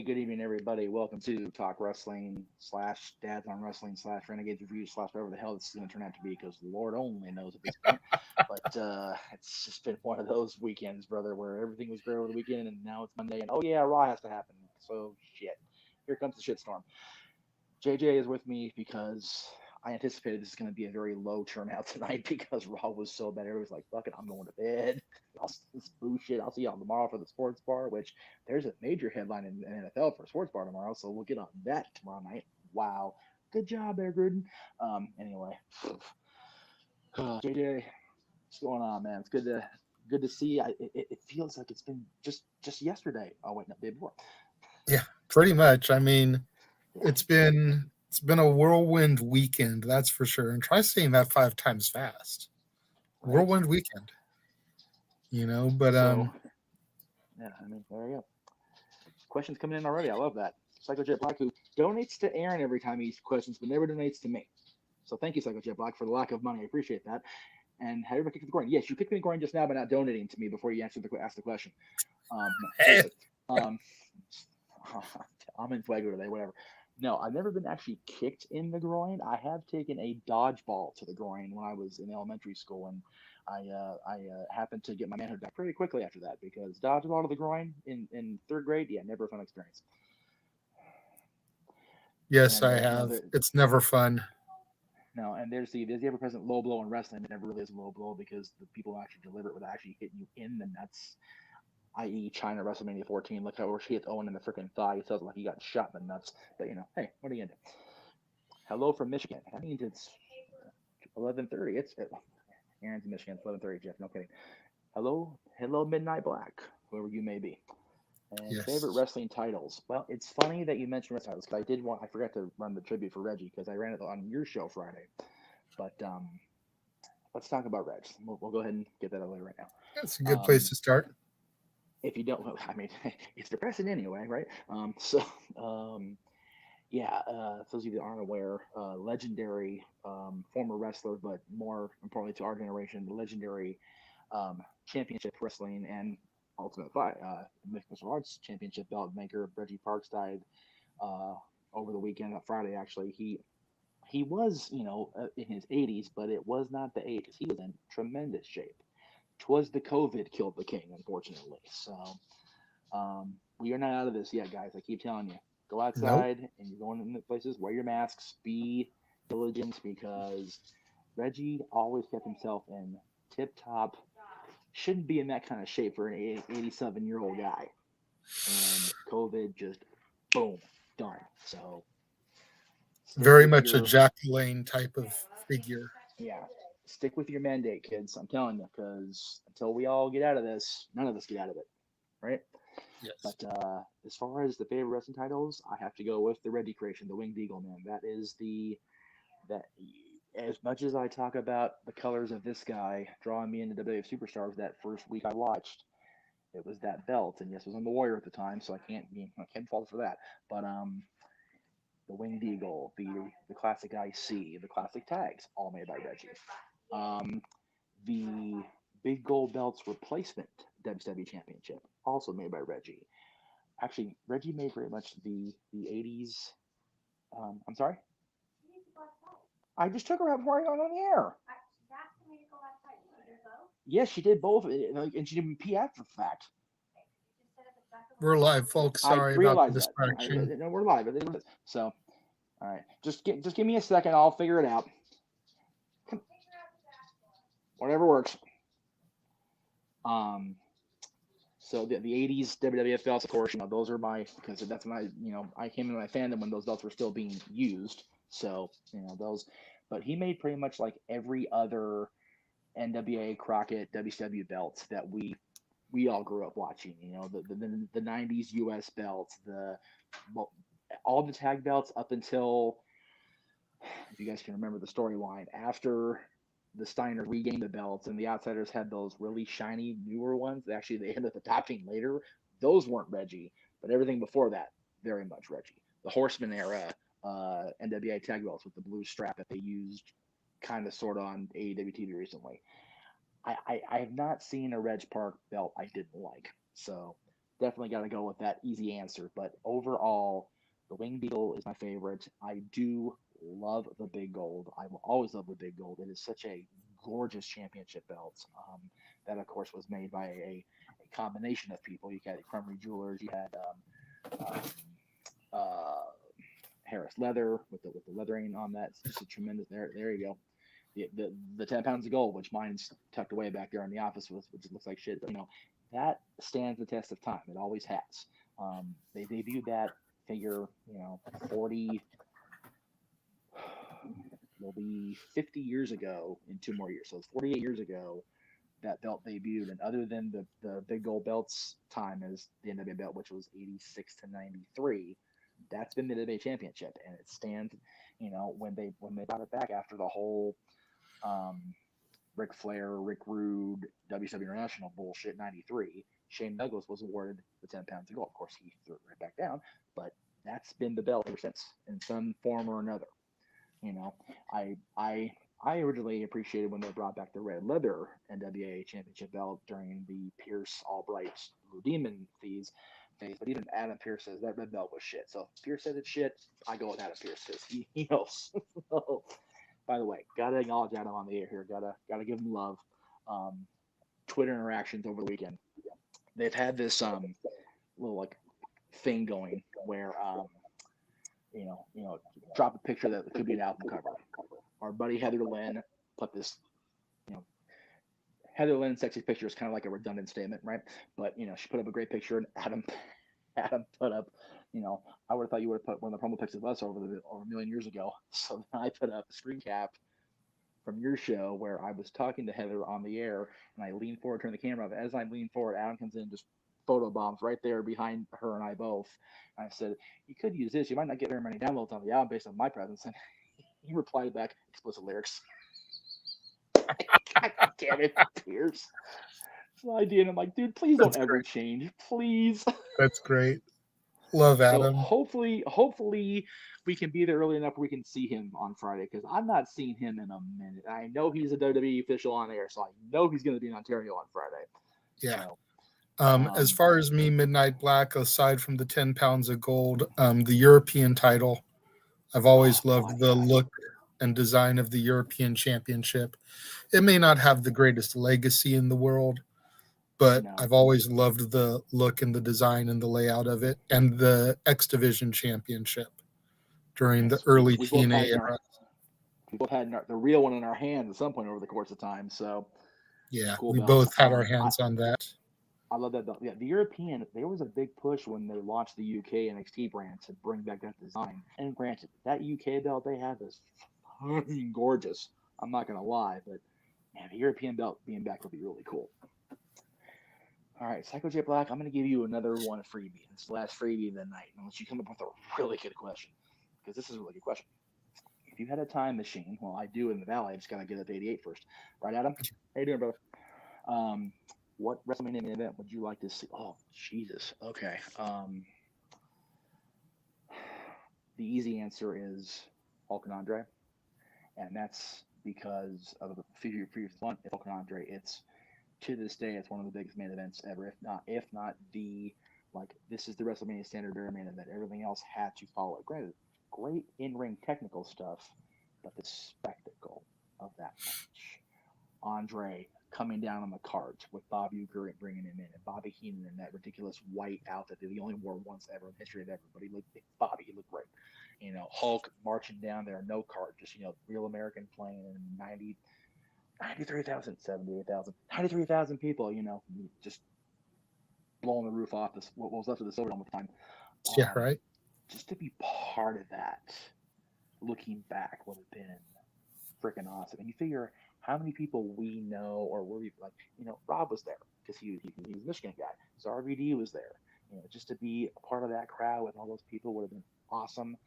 good evening, everybody. Welcome to Talk Wrestling slash Dads on Wrestling slash Renegades Reviews slash whatever the hell this is going to turn out to be, because Lord only knows at this point. But it's just been one of those weekends, brother, where everything was great over the weekend, and now it's Monday, and oh yeah, Raw has to happen. So shit, here comes the shitstorm. JJ is with me because I anticipated this is going to be a very low turnout tonight because Raw was so bad. Everybody's like, fuck it, I'm going to bed. This bullshit. I'll see y'all tomorrow for the sports bar, which there's a major headline in NFL for a sports bar tomorrow, so we'll get on that tomorrow night. Wow. Good job there, Gruden. Anyway. JJ, what's going on, man? It's good to see. It feels like it's been just yesterday. Oh wait, no, the day before. Yeah, pretty much. I mean, Yeah. it's been a whirlwind weekend, that's for sure. And try saying that 5 times fast. Right. Whirlwind weekend. But So yeah, I mean, there you go. Questions coming in already. I love that. PsychoJet Black, who donates to Aaron every time he asks questions, but never donates to me. So thank you, PsychoJet Black, for the lack of money. I appreciate that. And have you ever kicked the groin? Yes, you kicked me in the groin just now by not donating to me before you asked the question. No, seriously. I'm in fuego today, whatever. No, I've never been actually kicked in the groin. I have taken a dodgeball to the groin when I was in elementary school, and I happened to get my manhood back pretty quickly after that, because dodgeball to the groin in third grade, yeah, never a fun experience. yes, And I have. It's never fun. no, and there's the ever-present low blow in wrestling. It never really is a low blow because the people who actually deliver it would actually hit you in the nuts, i.e. China WrestleMania 14. Look how she hit Owen in the freaking thigh. It sounds like he got shot in the nuts. But hey, what are you gonna do? Hello from Michigan. That means it's 11:30. Aaron's in Michigan. It's 11:30. Jeff, no kidding. Hello, Midnight Black, whoever you may be. And favorite Yes. wrestling titles. Well, it's funny that you mentioned wrestling titles, because I forgot to run the tribute for Reggie because I ran it on your show Friday. But let's talk about Reg. We'll go ahead and get that out of the way right now. That's a good place to start. If you don't, I mean, it's depressing anyway, right? Yeah, for those of you that aren't aware, legendary former wrestler, but more importantly to our generation, the legendary championship wrestling and Ultimate Fight mixed martial arts championship belt maker Reggie Parks died over the weekend, Friday actually. He was, in his 80s, but it was not the 80s. He was in tremendous shape. 'Twas the COVID killed the king, unfortunately. So we are not out of this yet, guys. I keep telling you. Go Nope. outside and you're going into places, wear your masks, be diligent, because Reggie always kept himself in tip top. Shouldn't be in that kind of shape for an 87-year-old guy. And COVID just, boom, done. So stick Very with much a your, Jack Lane type of figure. yeah, stick with your mandate, kids. I'm telling you, because until we all get out of this, none of us get out of it, right? Yes. But as far as the favorite wrestling titles, I have to go with the Reggie creation, the Winged Eagle, man. That is that. As much as I talk about the colors of this guy drawing me into WWF Superstars, that first week I watched, it was that belt, and yes, I was on the Warrior at the time, so I can't fault for that. But the Winged Eagle, the classic IC, the classic tags, all made by Reggie. Um, the Big Gold Belts replacement WCW Championship, also made by Reggie. Actually, Reggie made pretty much the 80s. I'm sorry. I just took her out before I got on the air. Yes, she did both, and she didn't pee after the fact. We're live, folks. I Sorry about the realize that. distraction. No, we're live. So, all right, just give me a second. I'll figure it out. Whatever works. So the 80s WWF belts, of course, those are because that's when I came into my fandom when those belts were still being used. So, those, but he made pretty much like every other NWA, Crockett, WCW belts that we all grew up watching. The 90s US belts, all the tag belts up until, if you guys can remember the storyline, after the Steiners regained the belts and the Outsiders had those really shiny newer ones. Actually, they ended up adopting later. Those weren't Reggie, but everything before that, very much Reggie. The Horseman era NWA tag belts with the blue strap that they used kind of sort of on AEW TV recently. I have not seen a Reg Park belt I didn't like. So definitely got to go with that easy answer. But overall, the Winged Eagle is my favorite. I do love the Big Gold. I will always love the Big Gold. It is such a gorgeous championship belt. That, of course, was made by a combination of people. You had Crumry Jewelers. You had um, uh, Harris Leather with the leathering on that. It's just a tremendous. There you go. The 10 pounds of gold, which mine's tucked away back there in the office, which looks like shit. But that stands the test of time. It always has. They debuted that figure, 40, will be 50 years ago in 2 more years. So it's 48 years ago that belt debuted. And other than the big gold belts time as the NWA belt, which was 86 to 93, that's been the NWA championship. And it stands, when they brought it back after the whole Ric Flair, Rick Rude, WCW International bullshit 93, Shane Douglas was awarded the 10 pounds of gold. Of course, he threw it right back down, but that's been the belt ever since in some form or another. I originally appreciated when they brought back the red leather NWA championship belt during the Pierce Albright Blue Demon phase, but even Adam Pierce says that red belt was shit. So if Pierce said it's shit, I go with Adam Pierce because he knows. So, by the way, gotta acknowledge Adam on the air here. Gotta give him love. Twitter interactions over the weekend. They've had this little like thing going where drop a picture that could be an album cover. Our buddy Heather Lynn put this, Heather Lynn's sexy picture is kind of like a redundant statement, right? But she put up a great picture, and Adam put up, I would have thought you would have put one of the promo pics of us over a million years ago. So I put up a screen cap from your show where I was talking to Heather on the air, and I leaned forward, turned the camera off. As I leaned forward, Adam comes in, just photo bombs right there behind her and I both. And I said, "You could use this. You might not get very many downloads on the album based on my presence." And he replied back, "Explicit lyrics." God damn it, Pierce. So I did. And I'm like, dude, please don't ever change, please. That's great. Love So Adam. hopefully we can be there early enough where we can see him on Friday, because I'm not seeing him in a minute. I know he's a WWE official on air, so I know he's going to be in Ontario on Friday. Yeah. So, As far as me, Midnight Black, aside from the 10 pounds of gold, the European title, I've always loved the look and design of the European Championship. It may not have the greatest legacy in the world, but I've always loved the look and the design and the layout of it, and the X Division Championship during the early TNA era. We both had the real one in our hands at some point over the course of time. So yeah, cool we belts. Both had our hands on that. I love that belt. Yeah, the European, there was a big push when they launched the UK NXT brand to bring back that design. And granted, that UK belt they have is fucking gorgeous. I'm not going to lie, but man, the European belt being back would be really cool. All right, Psycho J Black, I'm going to give you another one freebie. It's the last freebie of the night, unless you come up with a really good question, because this is a really good question. If you had a time machine, well, I do in the Valley. I just got to get up to 88 first. Right, Adam? How you doing, brother? What WrestleMania event would you like to see? Oh, Jesus. Okay. The easy answer is Hulk and Andre, and that's because of the previous one. Hulk and Andre, it's to this day, it's one of the biggest main events ever, if not the, like, this is the WrestleMania standard bearer main event. Everything else had to follow it. Granted, great in-ring technical stuff, but the spectacle of that match. Andre coming down on the cart with Bob Uecker bringing him in, and Bobby Heenan in that ridiculous white outfit that he only wore once ever in history of ever, but he looked great. Hulk marching down there, no cart, just real American playing, 93,000, 78,000, 93,000 people, just blowing the roof off what was left of the Silverdome at the time. Yeah, right. Just to be part of that, looking back, would have been freaking awesome. And you figure how many people we know, or were we like, Rob was there because he was a Michigan guy. So RVD was there. Just to be a part of that crowd with all those people would have been awesome.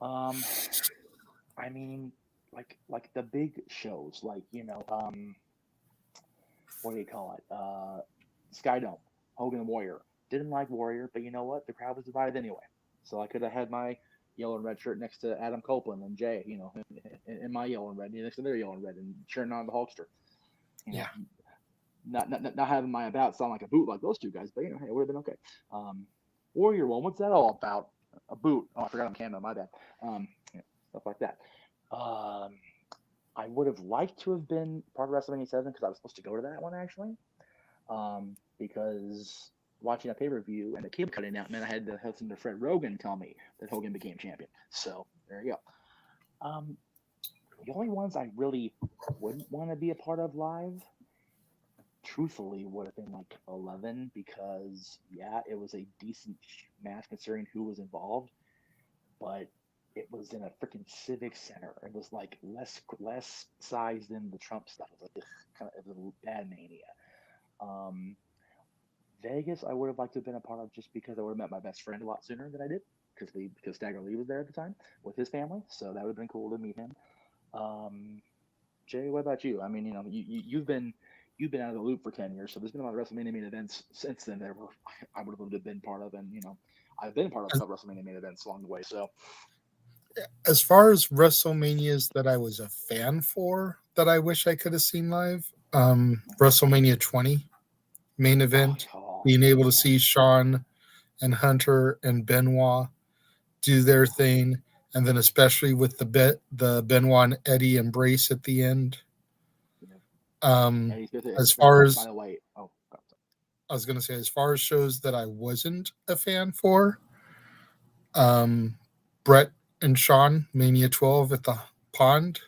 I mean, like the big shows, like what do you call it? Skydome, Hogan Warrior. Didn't like Warrior, but you know what? The crowd was divided anyway. So I could have had my yellow and red shirt next to Adam Copeland and Jay, in my yellow and red, next to their yellow and red, and cheering on the Hulkster. Yeah. not having my about sound like a boot like those two guys, but hey, it would have been okay. Warrior one, what's that all about? A boot. Oh, I forgot I'm Canada. My bad. Stuff like that. Um, I would have liked to have been part of WrestleMania 7 because I was supposed to go to that one actually. Because watching a pay per view and the cable cutting out meant I had to listen to Fred Rogan tell me that Hogan became champion. So there you go. The only ones I really wouldn't want to be a part of live, truthfully, would have been like 11 because yeah, it was a decent match considering who was involved, but it was in a freaking civic center. It was like less size than the Trump stuff. It was like it was a bad mania. Um, Vegas, I would have liked to have been a part of just because I would have met my best friend a lot sooner than I did because Stagger Lee was there at the time with his family, so that would have been cool to meet him. Um, Jay, what about you? I mean, you've been out of the loop for 10 years, so there's been a lot of WrestleMania main events since then that I would have been part of, and I've been part of a couple WrestleMania main events along the way. So As far as WrestleManias that I was a fan for that I wish I could have seen live, WrestleMania 20 main event, being able to see Shawn and Hunter and Benoit do their thing, and then especially with the Benoit and Eddie embrace at the end. As far as I was going to say, as far as shows that I wasn't a fan for, Brett and Shawn Mania 12 at the Pond,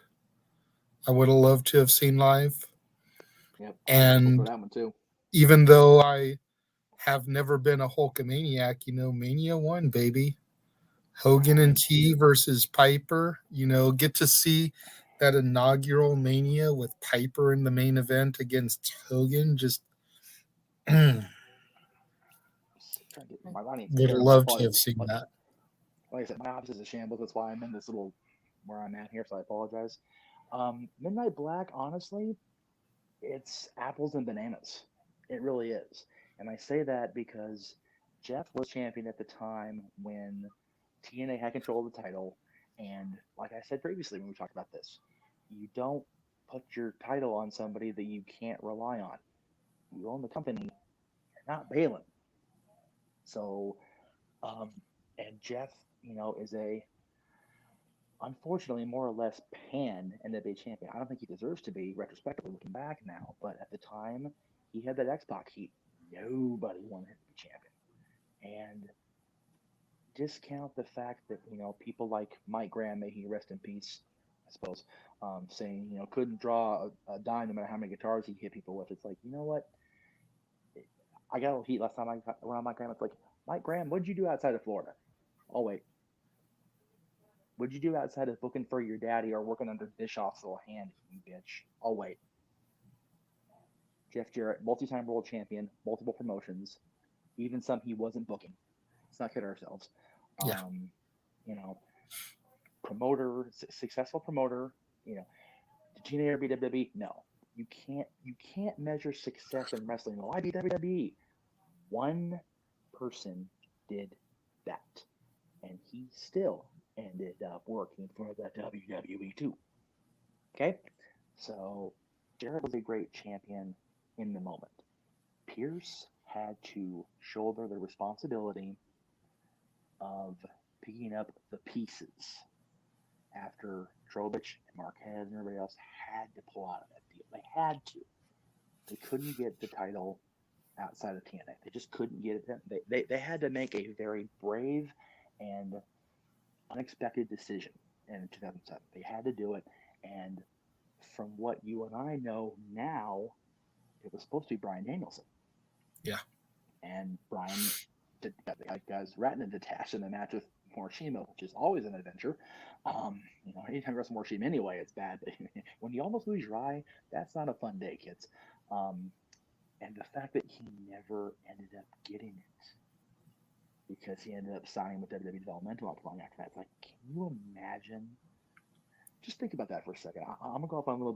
I would have loved to have seen live. Yep, and for that one too. Even though I have never been a Hulkamaniac, Mania 1, baby. Hogan and T versus Piper, get to see that inaugural Mania with Piper in the main event against Hogan. Just would have loved to have seen that. Like I said, my office is a shambles. That's why I'm in this little where I'm at here, so I apologize. Midnight Black, honestly, it's apples and bananas. It really is. And I say that because Jeff was champion at the time when TNA had control of the title. And like I said previously when we talked about this, you don't put your title on somebody that you can't rely on. You own the company, you're not bailing. So, and Jeff, is unfortunately more or less pan NWA champion. I don't think he deserves to be retrospectively looking back now, but at the time he had that X-Pac heat. Nobody wanted him to be champion. And discount the fact that, people like Mike Graham, may he rest in peace, I suppose, saying, couldn't draw a dime no matter how many guitars he hit people with. It's like, you know what? I got a little heat last time I got around Mike Graham. It's like, Mike Graham, what'd you do outside of Florida? Oh, wait. What'd you do outside of booking for your daddy or working under Bischoff's little hand, you bitch? Oh, wait. Jeff Jarrett, multi-time world champion, multiple promotions, even some he wasn't booking. Let's not kid ourselves. Yeah. Promoter, successful promoter, did TNA beat WWE? No. You can't measure success in wrestling. Well, I beat WWE. One person did that. And he still ended up working for the WWE too. Okay? So Jarrett was a great champion in the moment. Pierce had to shoulder the responsibility of picking up the pieces after Trobich and Marquez and everybody else had to pull out of that deal. They had to. They couldn't get the title outside of TNA. They just couldn't get it. They had to make a very brave and unexpected decision in 2007. They had to do it. And from what you and I know now, it was supposed to be Bryan Danielson. Yeah. And Bryan guys Ratna detached in the match with Morishima, which is always an adventure. Anytime you wrestle Morishima anyway, it's bad. But when you almost lose your eye, that's not a fun day, kids. And the fact that he never ended up getting it because he ended up signing with WWE Developmental not long after that. It's like, can you imagine? Just think about that for a second. I'm gonna go off on a little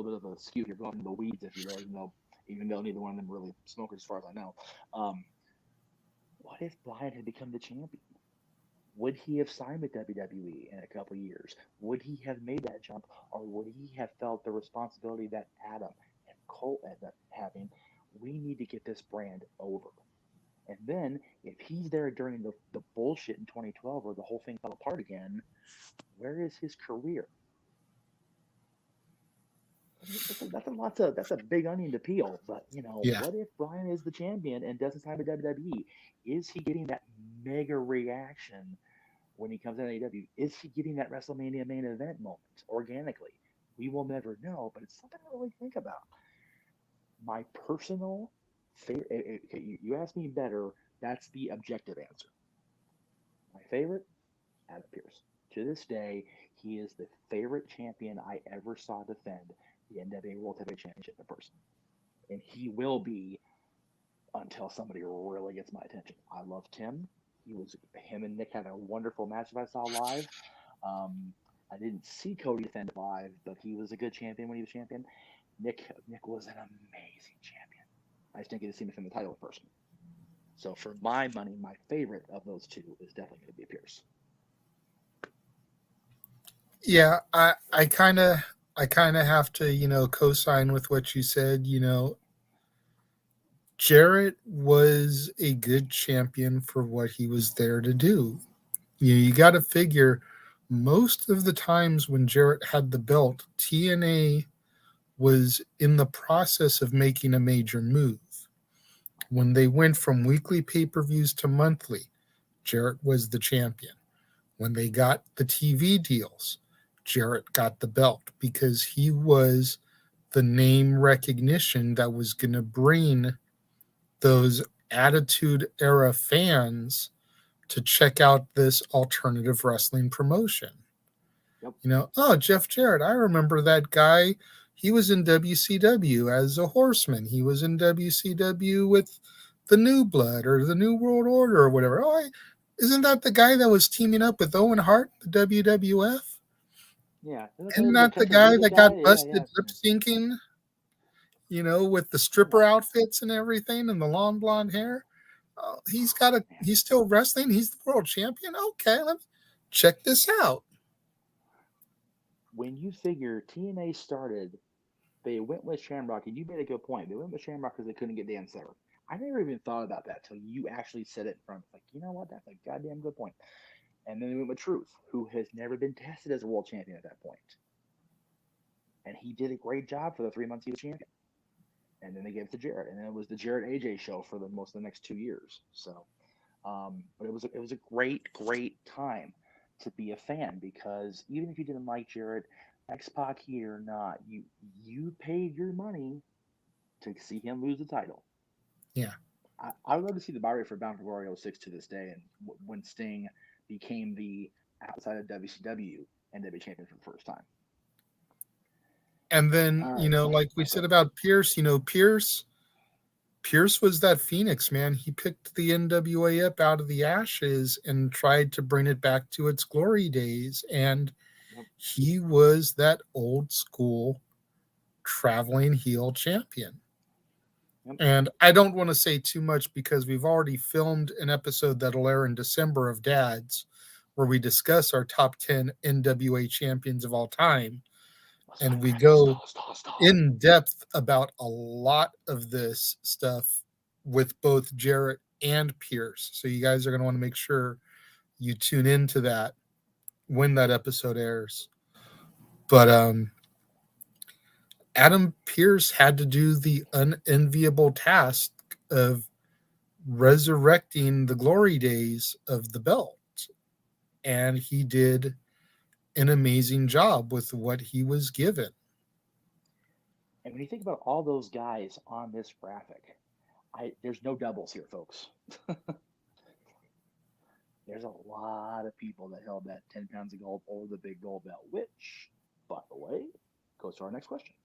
bit of a skew here, going into the weeds, if you will. Even though neither one of them really smokers, as far as I know. What if Bryan had become the champion? Would he have signed with WWE in a couple of years? Would he have made that jump, or would he have felt the responsibility that Adam and Colt ended up having. We need to get this brand over. And then if he's there during the bullshit in 2012 where the whole thing fell apart again, where is his career? That's a big onion to peel. But Yeah. what if Brian is the champion and doesn't sign with WWE? Is he getting that mega reaction when he comes in AEW? Is he getting that WrestleMania main event moment organically? We will never know, but it's something to really think about. My personal favorite. Okay, you asked me better. That's the objective answer. My favorite, Adam Pearce. To this day, he is the favorite champion I ever saw defend the NWA World Heavyweight Championship in person, and he will be until somebody really gets my attention. I loved him. Him and Nick had a wonderful match that I saw live. I didn't see Cody defend live, but he was a good champion when he was champion. Nick was an amazing champion. I just didn't get to see him defend the title in person. So for my money, my favorite of those two is definitely going to be Pierce. Yeah, I kind of have to, co-sign with what you said. Jarrett was a good champion for what he was there to do. You got to figure most of the times when Jarrett had the belt, TNA was in the process of making a major move. When they went from weekly pay-per-views to monthly, Jarrett was the champion. When they got the TV deals, Jarrett got the belt because he was the name recognition that was going to bring those Attitude Era fans to check out this alternative wrestling promotion. Yep. Oh, Jeff Jarrett, I remember that guy. He was in WCW as a horseman. He was in WCW with the New Blood or the New World Order or whatever. Isn't that the guy that was teaming up with Owen Hart, the WWF? Yeah. Isn't The that the Texas guy music that guy? got Yeah, busted yeah. lip syncing, with the Yeah. stripper outfits and everything and the long blonde hair? Oh, Man. he's still wrestling. He's the world champion. Okay, let me check this out. When you figure TNA started, they went with Shamrock, and you made a good point. They went with Shamrock because they couldn't get Dan Severn. I never even thought about that till you actually said it in front of me. Like, you know what? That's a goddamn good point. And then they went with Truth, who has never been tested as a world champion at that point. And he did a great job for the 3 months he was champion. And then they gave it to Jarrett, and then it was the Jarrett AJ show for the most of the next 2 years. So, but it was a great time to be a fan because even if you didn't like Jarrett, X Pac here or not, you paid your money to see him lose the title. Yeah. I would love to see the buy rate for Bound for Glory '06 to this day, and when Sting became the outside of WCW NWA champion for the first time. And then, All right, like we said about Pierce, Pierce was that phoenix, man. He picked the NWA up out of the ashes and tried to bring it back to its glory days. And yep. he was that old school traveling heel champion. Yep. And I don't want to say too much because we've already filmed an episode that'll air in December of Dads, where we discuss our top 10 NWA champions of all time. And we go in depth about a lot of this stuff with both Jarrett and Pierce. So you guys are going to want to make sure you tune into that when that episode airs. But Adam Pierce had to do the unenviable task of resurrecting the glory days of the belt. And he did an amazing job with what he was given. And when you think about all those guys on this graphic, there's no doubles here, folks. There's a lot of people that held that 10 pounds of gold or the big gold belt, which, by the way, goes to our next question.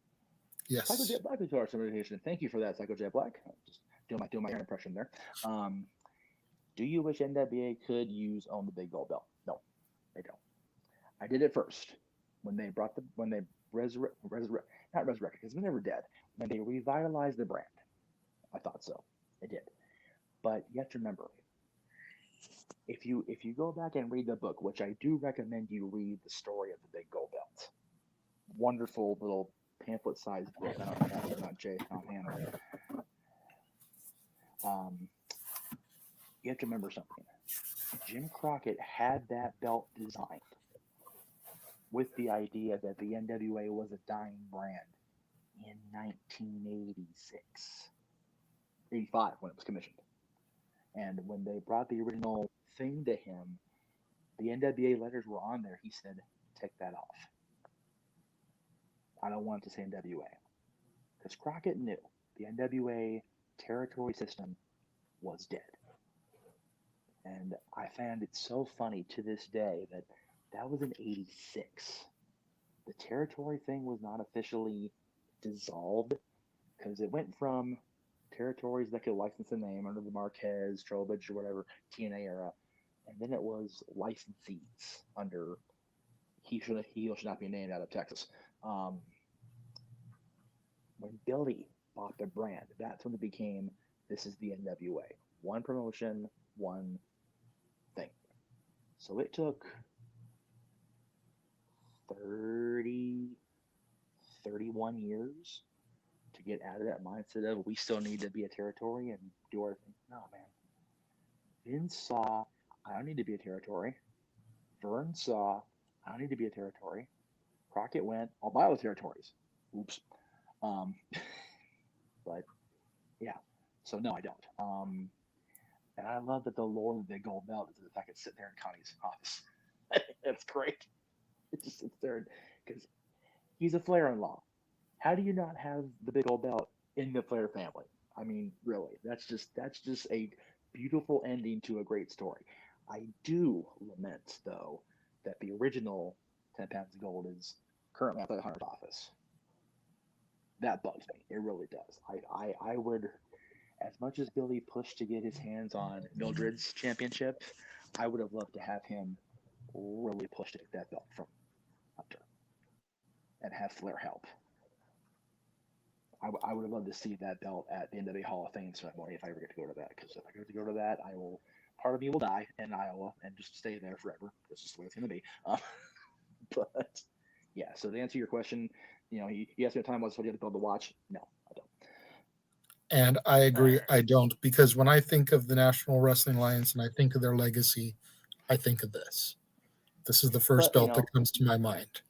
Psycho Yes. Jet Black to our invitation. Thank you for that, Psycho Jet Black. Just doing my impression there. Do you wish NWA could own the big gold belt? No, they don't. I did it first when they not resurrected because they're never dead. When they revitalized the brand, I thought so. They did, but you have to remember if you go back and read the book, which I do recommend you read the story of the big gold belt. Wonderful little pamphlet-sized book. I don't have it, not Jay, not Hannah. You have to remember something. Jim Crockett had that belt designed with the idea that the NWA was a dying brand in 1986, 85 when it was commissioned. And when they brought the original thing to him, the NWA letters were on there. He said, "Take that off. I don't want it to say NWA." Because Crockett knew the NWA territory system was dead. And I found it so funny to this day that was in 86. The territory thing was not officially dissolved because it went from territories that could license the name under the Marquez, Trowbridge, or whatever TNA era, and then it was licensees under he should not be named out of Texas. When Billy bought the brand, that's when it became this is the NWA. One promotion, one thing. So it took 31 years to get out of that mindset of we still need to be a territory and do our thing. No, man. Vince saw I don't need to be a territory. Vern saw I don't need to be a territory. Crockett went, I'll buy all the territories. Oops. But yeah. So no, I don't. And I love that the lore of the big gold belt is the fact it's sitting there in Connie's office. That's great. It just sits there because he's a Flair-in-law. How do you not have the big old belt in the Flair family? I mean, really, that's just a beautiful ending to a great story. I do lament, though, that the original 10 pounds of gold is currently at the Hunter's office. That bugs me. It really does. I would, as much as Billy pushed to get his hands on Mildred's championship, I would have loved to have him really push to get that belt from Hunter and have Flair help. I would have loved to see that belt at the NWA Hall of Fame ceremony if I ever get to go to that. Because if I get to go to that, part of me will die in Iowa and just stay there forever. That's just the way it's going to be. But yeah, so to answer your question, you asked me a time what you had to build to watch. No, I don't. And I agree, I don't, because when I think of the National Wrestling Alliance and I think of their legacy, I think of this. This is the first belt that comes to my mind.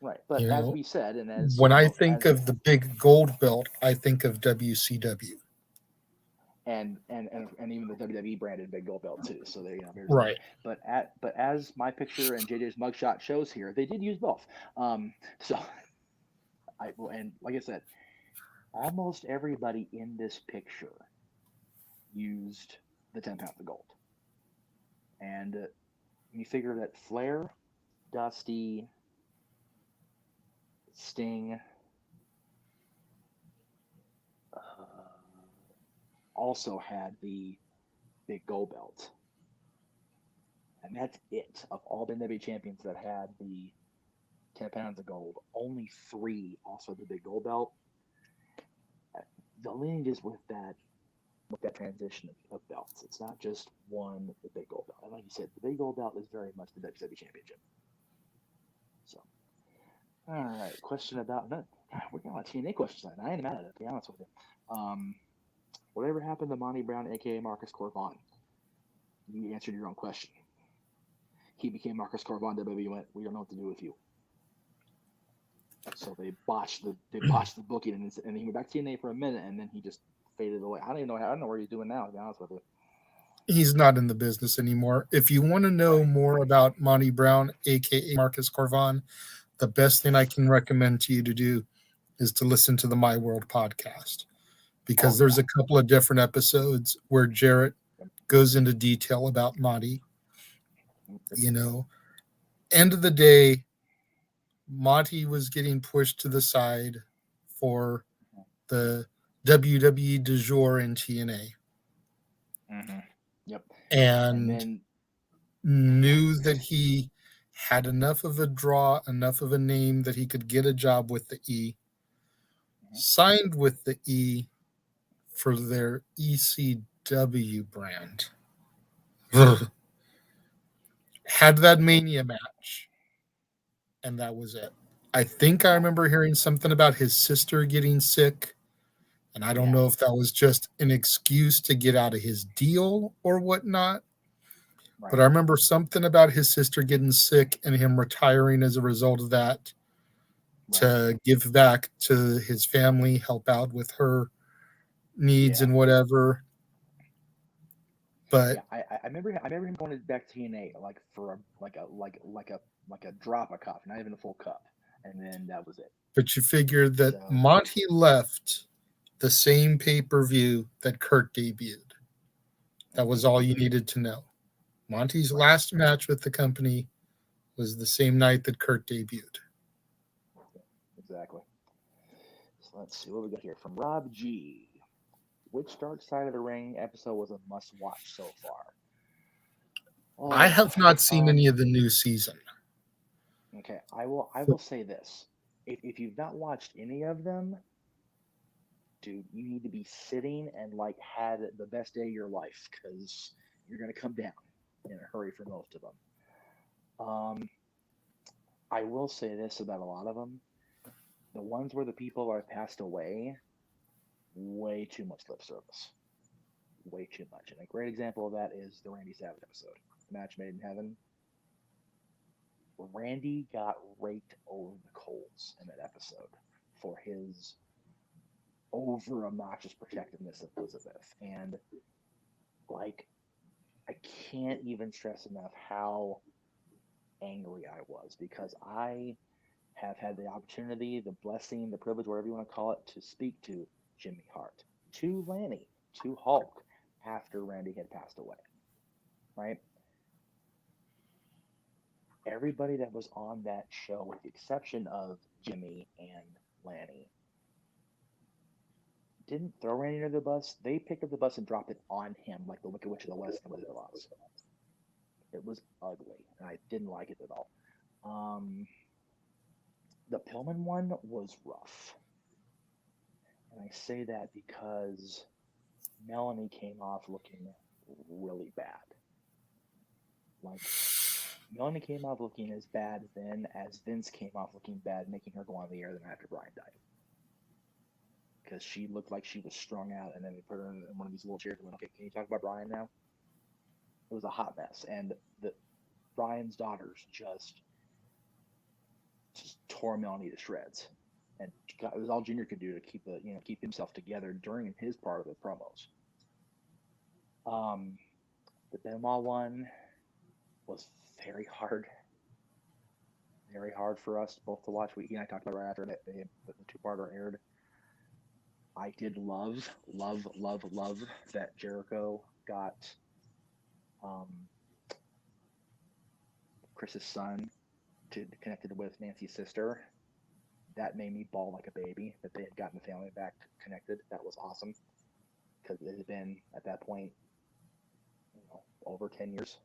Right, but as we said, and as when I think of the big gold belt, I think of WCW, and even the WWE branded big gold belt too. So they, right. But as my picture and JJ's mugshot shows here, they did use both. So and like I said, almost everybody in this picture used the 10 pounds of gold, and you figure that Flair, Dusty, Sting also had the big gold belt. And that's it. Of all the WWE champions that had the 10 pounds of gold, only 3 also had the big gold belt. The lineage is with that transition of belts. It's not just one, the big gold belt. And like you said, the big gold belt is very much the WWE championship. So, all right, question about that. We're getting a lot of TNA questions tonight. I ain't mad at it, to be honest with you. Whatever happened to Monty Brown, aka Marcus Corvon? You answered your own question. He became Marcus Corvon. WWE went, we don't know what to do with you. So they botched the booking, and he went back to TNA for a minute, and then he just faded away. I don't know where he's doing now, to be honest with you. He's not in the business anymore. If you want to know more about Monty Brown, aka Marcus Corvon, the best thing I can recommend to you to do is to listen to the My World podcast, because there's a couple of different episodes where Jarrett goes into detail about Monty. End of the day, Monty was getting pushed to the side for the WWE du jour in TNA. Mm-hmm. Yep. And then, knew that he had enough of a draw, enough of a name that he could get a job with the E. Mm-hmm. Signed with the E for their ECW brand. Had that Mania match. And that was it. I think I remember hearing something about his sister getting sick, and I don't know if Yes. that was just an excuse to get out of his deal or whatnot. But I Right. remember something about his sister getting sick and him retiring as a result of that Right. to give back to his family, help out with her needs Yeah. and whatever. But Yeah. I remember. I remember him going back to TNA like for a drop of cup, not even a full cup, and then that was it. you figure that So Monty left the same pay-per-view that Kurt debuted. That hmm was all you needed to know. Monty's right. last match with the company was the same night that Kurt debuted. Exactly. So let's see what we got here from Rob G. Which Dark Side of the Ring episode was a must-watch so far? I Oh, have not seen any of the new season. okay. I will say this. If you've not watched any of them, dude, you need to be sitting and like had the best day of your life because you're gonna come down in a hurry for most of them. Um, I will say this about a lot of them: the ones where the people are passed away, way too much lip service, way too much. And a great example of that is the Randy Savage episode, Match Made in Heaven. Randy got raked over the coals in that episode for his over obnoxious protectiveness of Elizabeth. And like, I can't even stress enough how angry I was because I have had the opportunity, the blessing, the privilege, whatever you want to call it, to speak to Jimmy Hart, to Lanny, to Hulk after Randy had passed away, right? Everybody that was on that show, with the exception of Jimmy and Lanny, didn't throw Randy under the bus. They picked up the bus and dropped it on him like the Wicked Witch of the West and Wizard of Oz. It was ugly, and I didn't like it at all. Um, the Pillman one was rough, and I say that because Melanie came off looking really bad. Like Melanie came off looking as bad then as Vince came off looking bad, making her go on the air the night after Brian died. Because she looked like she was strung out, and then they put her in one of these little chairs and went, "Okay, can you talk about Brian now?" It was a hot mess, and the Brian's daughters just tore Melanie to shreds, and God, it was all Junior could do to keep himself together during his part of the promos. Um, the Benoit one was very hard for us both to watch. He and I talked about right after the two-parter aired. I did love that Jericho got um, Chris's son connected with Nancy's sister. That made me bawl like a baby that they had gotten the family back connected. That was awesome because it had been at that point, over 10 years.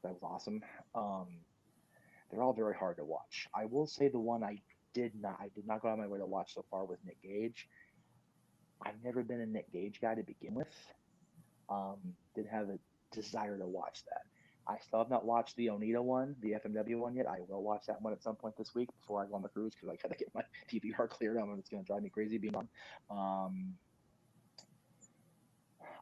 That was awesome. Um, they're all very hard to watch. I will say the one I did not go out of my way to watch so far was Nick Gage. I've never been a Nick Gage guy to begin with. Didn't have a desire to watch that. I still have not watched the Onita one, the FMW one yet. I will watch that one at some point this week before I go on the cruise because I got to get my DVR cleared on. It's going to drive me crazy being on.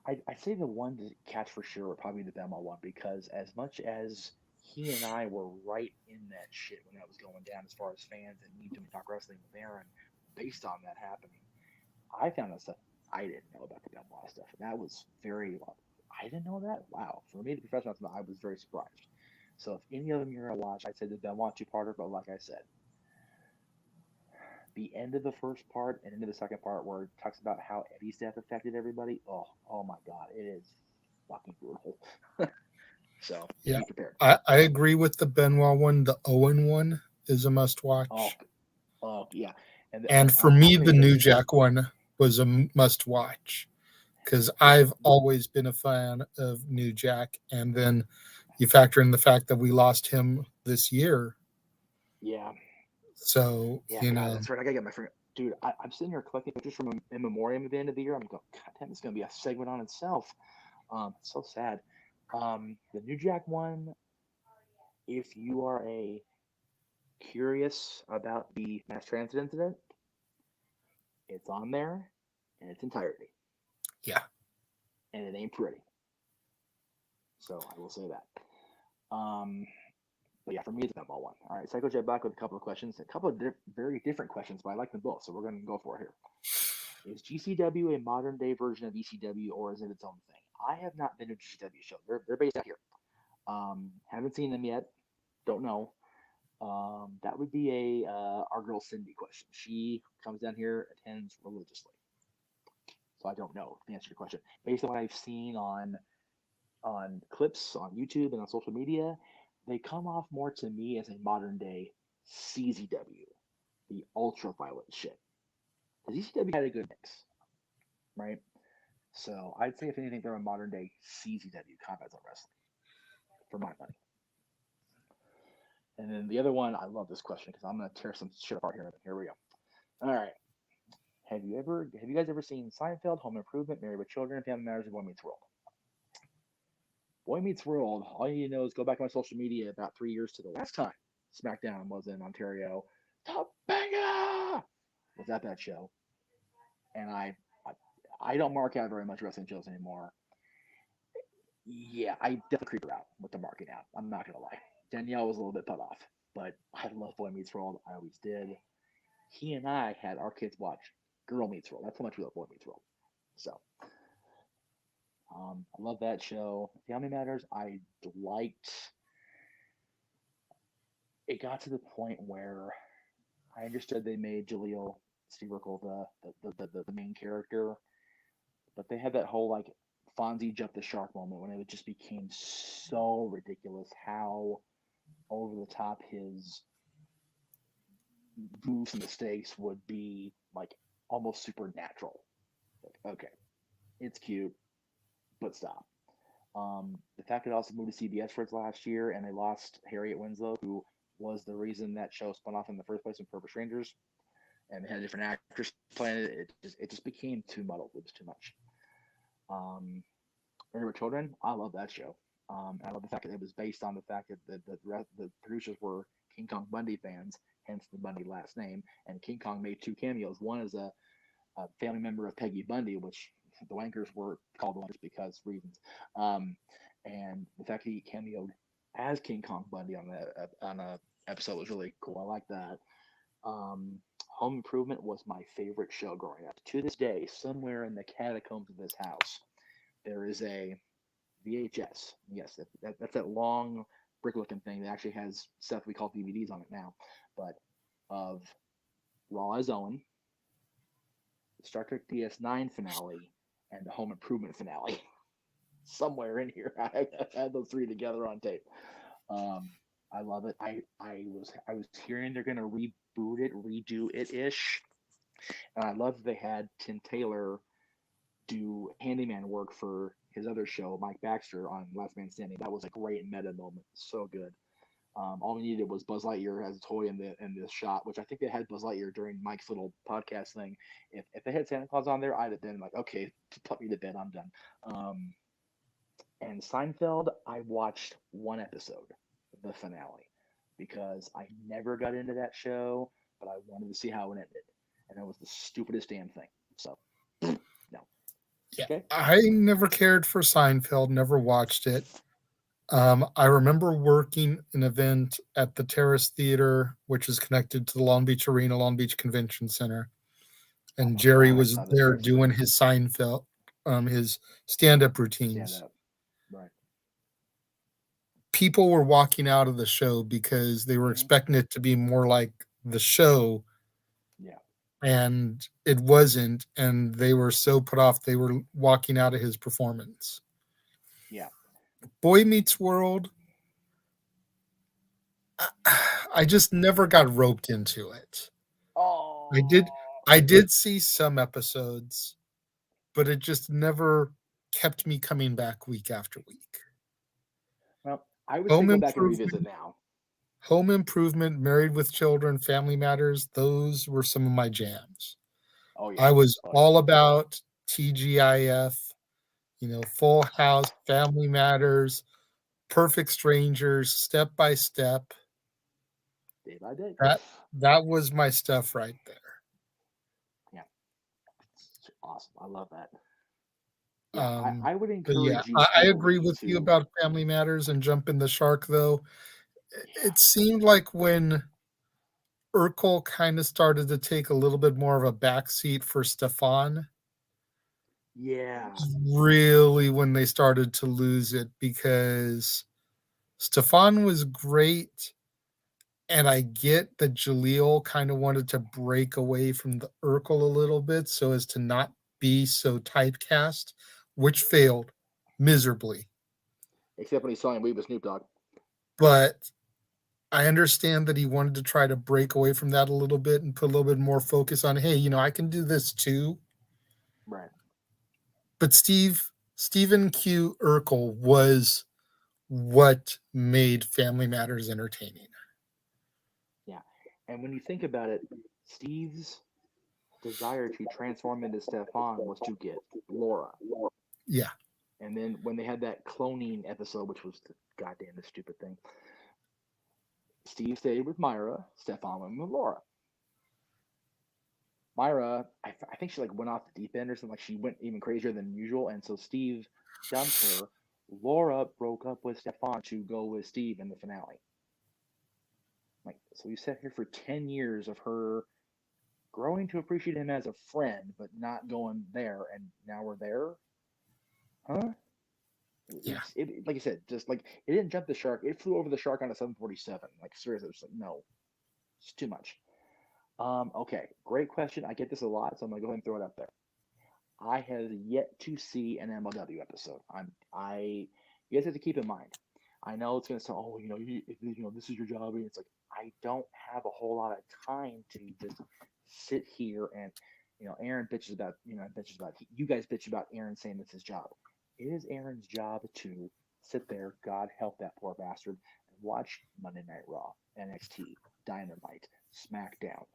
I'd say the one to catch for sure would probably be the Bama one because as much as he and I were right in that shit when that was going down as far as fans and me doing talk wrestling with Aaron based on that happening, I found out stuff I didn't know about the Benoit stuff, and that was very. I didn't know that. Wow, for me, the professional, I was very surprised. So if any of them you're gonna watch, I'd say the Benoit two-parter. But like I said, the end of the first part and into the second part, where it talks about how Eddie's death affected everybody. Oh my God, it is fucking brutal. So yeah, be prepared. I agree with the Benoit one. The Owen one is a must Oh, watch. yeah, and And for I'll me, tell the you New this. Jack one was a must watch because Yeah, I've always been a fan of New Jack. And then you factor in the fact that we lost him this year. yeah, So, yeah. God, that's right. I gotta get my friend. Dude, I'm sitting here collecting pictures from in memoriam at the end of the year. I'm going, God damn, this is gonna be a segment on itself. It's so sad. The New Jack one, if you are a curious about the mass transit incident, it's on there in its entirety, Yeah. and it ain't pretty. So I will say that. But yeah, for me, it's a number one. All right, Psycho Jet back with a couple of questions, a couple of very different questions, but I like them both, so we're going to go for it here. Is GCW a modern day version of ECW, or is it its own thing? I have not been to a GCW show. They're based out here. Haven't seen them yet. Don't know. That would be a our girl Cindy question. She comes down here, attends religiously, so I don't know the answer to your question. Based on what I've seen on clips on YouTube and on social media, they come off more to me as a modern day CZW, the ultraviolet shit. Because ECW had a good mix, right? So I'd say if anything, they're a modern day CZW, Combat Zone Wrestling, for my money. And then the other one, I love this question because I'm gonna tear some shit apart here. Here we go. All right. Have you guys ever seen Seinfeld, Home Improvement, Married with Children, Family Matters, and Boy Meets World? Boy Meets World, all you need to know is go back on my social media about 3 years to the last time SmackDown was in Ontario. Topanga was at that show, and I don't mark out very much wrestling shows anymore. Yeah, I definitely creep her out with the marking out. I'm not gonna lie. Danielle was a little bit put off, but I love Boy Meets World. I always did. He and I had our kids watch Girl Meets World. That's how much we love Boy Meets World. So I love that show. Family Matters, I liked. It got to the point where I understood they made Jaleel Steve Urkel the main character, but they had that whole like Fonzie jump the shark moment when it just became so ridiculous how over the top his moves and mistakes would be like almost supernatural. Like, okay, it's cute, but stop. The fact that it also moved to CBS for its last year and they lost Harriet Winslow, who was the reason that show spun off in the first place in Perfect Strangers, and they had a different actress playing it. It just became too muddled. It was too much. Married with Children, I love that show. I love the fact that it was based on the fact that the producers were King Kong Bundy fans, hence the Bundy last name. And King Kong made two cameos. One is a family member of Peggy Bundy, which the Wankers were called the Wankers because reasons. And the fact that he cameoed as King Kong Bundy on a episode was really cool. I like that. Home Improvement was my favorite show growing up. To this day, somewhere in the catacombs of this house, there is a VHS. Yes, that's that long brick-looking thing that actually has stuff we call DVDs on it now, but of Raw as Owen, the Star Trek DS9 finale, and the Home Improvement finale. Somewhere in here, I had those three together on tape. Um, I love it. I was hearing they're gonna reboot it, redo it ish, and I love that they had Tim Taylor do handyman work for his other show, Mike Baxter, on Last Man Standing. That was a great meta moment. So good. All we needed was Buzz Lightyear as a toy in this shot, which I think they had Buzz Lightyear during Mike's little podcast thing. If they had Santa Claus on there, I'd have been like, okay, put me to bed, I'm done. And Seinfeld, I watched one episode, the finale, because I never got into that show, but I wanted to see how it ended, and it was the stupidest damn thing. So, no. Yeah. Okay. I never cared for Seinfeld, never watched it. I remember working an event at the Terrace Theater, which is connected to the Long Beach Arena, Long Beach Convention Center. Oh And my Jerry God, I was saw this there too. doing his Seinfeld, his stand-up Stand routines. up. Right. People were walking out of the show because they were Mm-hmm. expecting it to be more like the show, Yeah. and it wasn't. And they were so put off, they were walking out of his performance. Yeah. Boy Meets World, I just never got roped into it. I did Oh. I did see some episodes, but it just never kept me coming back week after week. Well, I would say Home go back and revisit Improvement, now. Home Improvement, Married with Children, Family Matters, those were some of my jams. Oh yeah. I was Oh yeah. all about TGIF, Full House, Family Matters, Perfect Strangers, Step by Step. day by day. That was my stuff right there. Yeah, it's awesome. I love that. Yeah, Um, I would but yeah, encourage you I agree heavily with you to. about Family Matters and Jumping the Shark, though. Yeah, It seemed like when Urkel kind of started to take a little bit more of a backseat for Stefan, yeah, really when they started to lose it because Stefan was great. And I get that Jaleel kind of wanted to break away from the Urkel a little bit so as to not be so typecast, which failed miserably. except when he's selling weed with Snoop Dogg. But I understand that he wanted to try to break away from that a little bit and put a little bit more focus on, hey, I can do this too. Right. But Stephen Q. Urkel was what made Family Matters entertaining. Yeah, and when you think about it, Steve's desire to transform into Stefan was to get Laura. Yeah. And then when they had that cloning episode, which was the goddamn stupid thing, Steve stayed with Myra, Stefan went with Laura. Myra, I think she like went off the deep end or something. Like she went even crazier than usual, and so Steve dumped her. Laura broke up with Stefan to go with Steve in the finale. Like so, we sat here for 10 years of her growing to appreciate him as a friend, but not going there, and now we're there, huh? Yeah. Like I said, just like it didn't jump the shark. It flew over the shark on a 747. Like seriously, it's like no, it's too much. Okay, great question. I get this a lot, so I'm gonna go ahead and throw it up there. I have yet to see an MLW episode. You guys have to keep in mind. I know it's gonna sound, oh, this is your job, and it's like I don't have a whole lot of time to just sit here and, Aaron bitches about, you guys bitch about Aaron saying it's his job. It is Aaron's job to sit there, God help that poor bastard, and watch Monday Night Raw, NXT, Dynamite, SmackDown,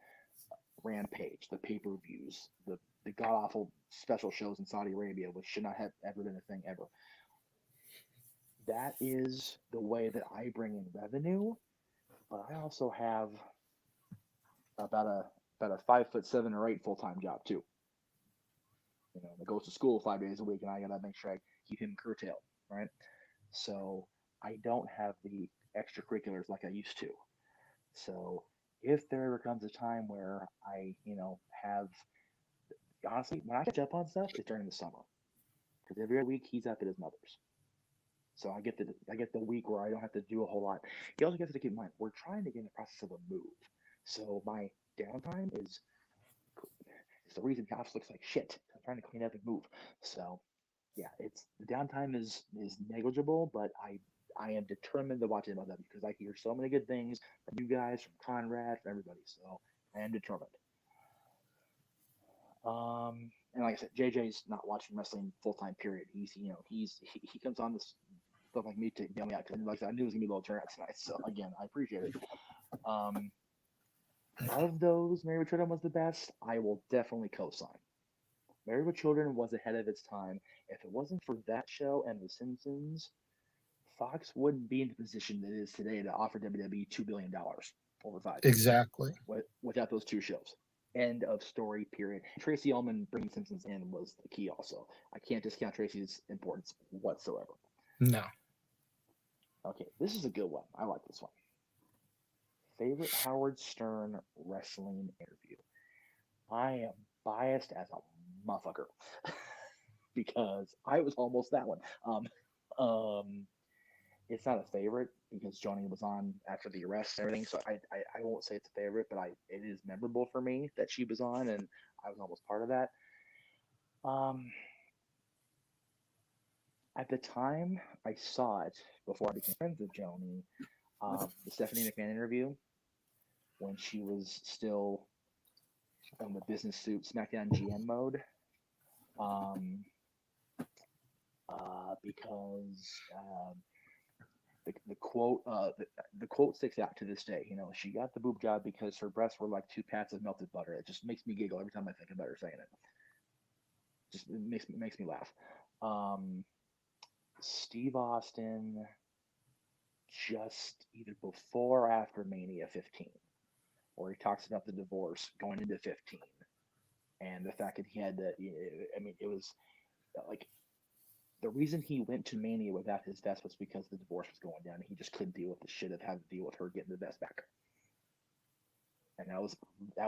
Rampage, the pay per views, the god awful special shows in Saudi Arabia, which should not have ever been a thing ever. That is the way that I bring in revenue, but I also have about a 5'7" or 8" full time job too. That goes to school 5 days a week, and I gotta make sure I keep him curtailed, right? So I don't have the extracurriculars like I used to. So if there ever comes a time where I, have honestly, when I catch up on stuff, it's during the summer because every other week he's up at his mother's. So I get the week where I don't have to do a whole lot. You also have to keep in mind we're trying to get in the process of a move, so my downtime is the reason the house looks like shit. I'm trying to clean up and move. So yeah, it's the downtime is negligible, but I am determined to watch MLW because I hear so many good things from you guys, from Conrad, from everybody. So I am determined. And like I said, JJ's not watching wrestling full time. Period. He comes on this stuff like me to get me out because like I said, I knew it was gonna be a little turnout tonight. So again, I appreciate it. Um, of those, Married with Children was the best. I will definitely co-sign. Married with Children was ahead of its time. If it wasn't for that show and The Simpsons, Fox wouldn't be in the position that it is today to offer WWE $2 billion over 5 years Exactly. without those two shows. End of story, period. Tracy Ullman bringing Simpsons in was the key also. I can't discount Tracy's importance whatsoever. No. Okay, this is a good one. I like this one. Favorite Howard Stern wrestling interview. I am biased as a motherfucker because I was almost that one. It's not a favorite because Johnny was on after the arrest and everything, so I won't say it's a favorite, but it is memorable for me that she was on and I was almost part of that. Um, at the time I saw it before I became friends with Joni, the Stephanie McMahon interview when she was still in the business suit SmackDown GM mode. Um, because the quote the quote sticks out to this day. She got the boob job because her breasts were like 2 pats of melted butter. It just makes me giggle every time I think about her saying it. Just it makes me laugh. Um, Steve Austin, just either before or after Mania 15, where he talks about the divorce going into 15 and the fact that he had to. I mean, it was like the reason he went to Mania without his vest was because the divorce was going down and he just couldn't deal with the shit of having to deal with her getting the vest back. And that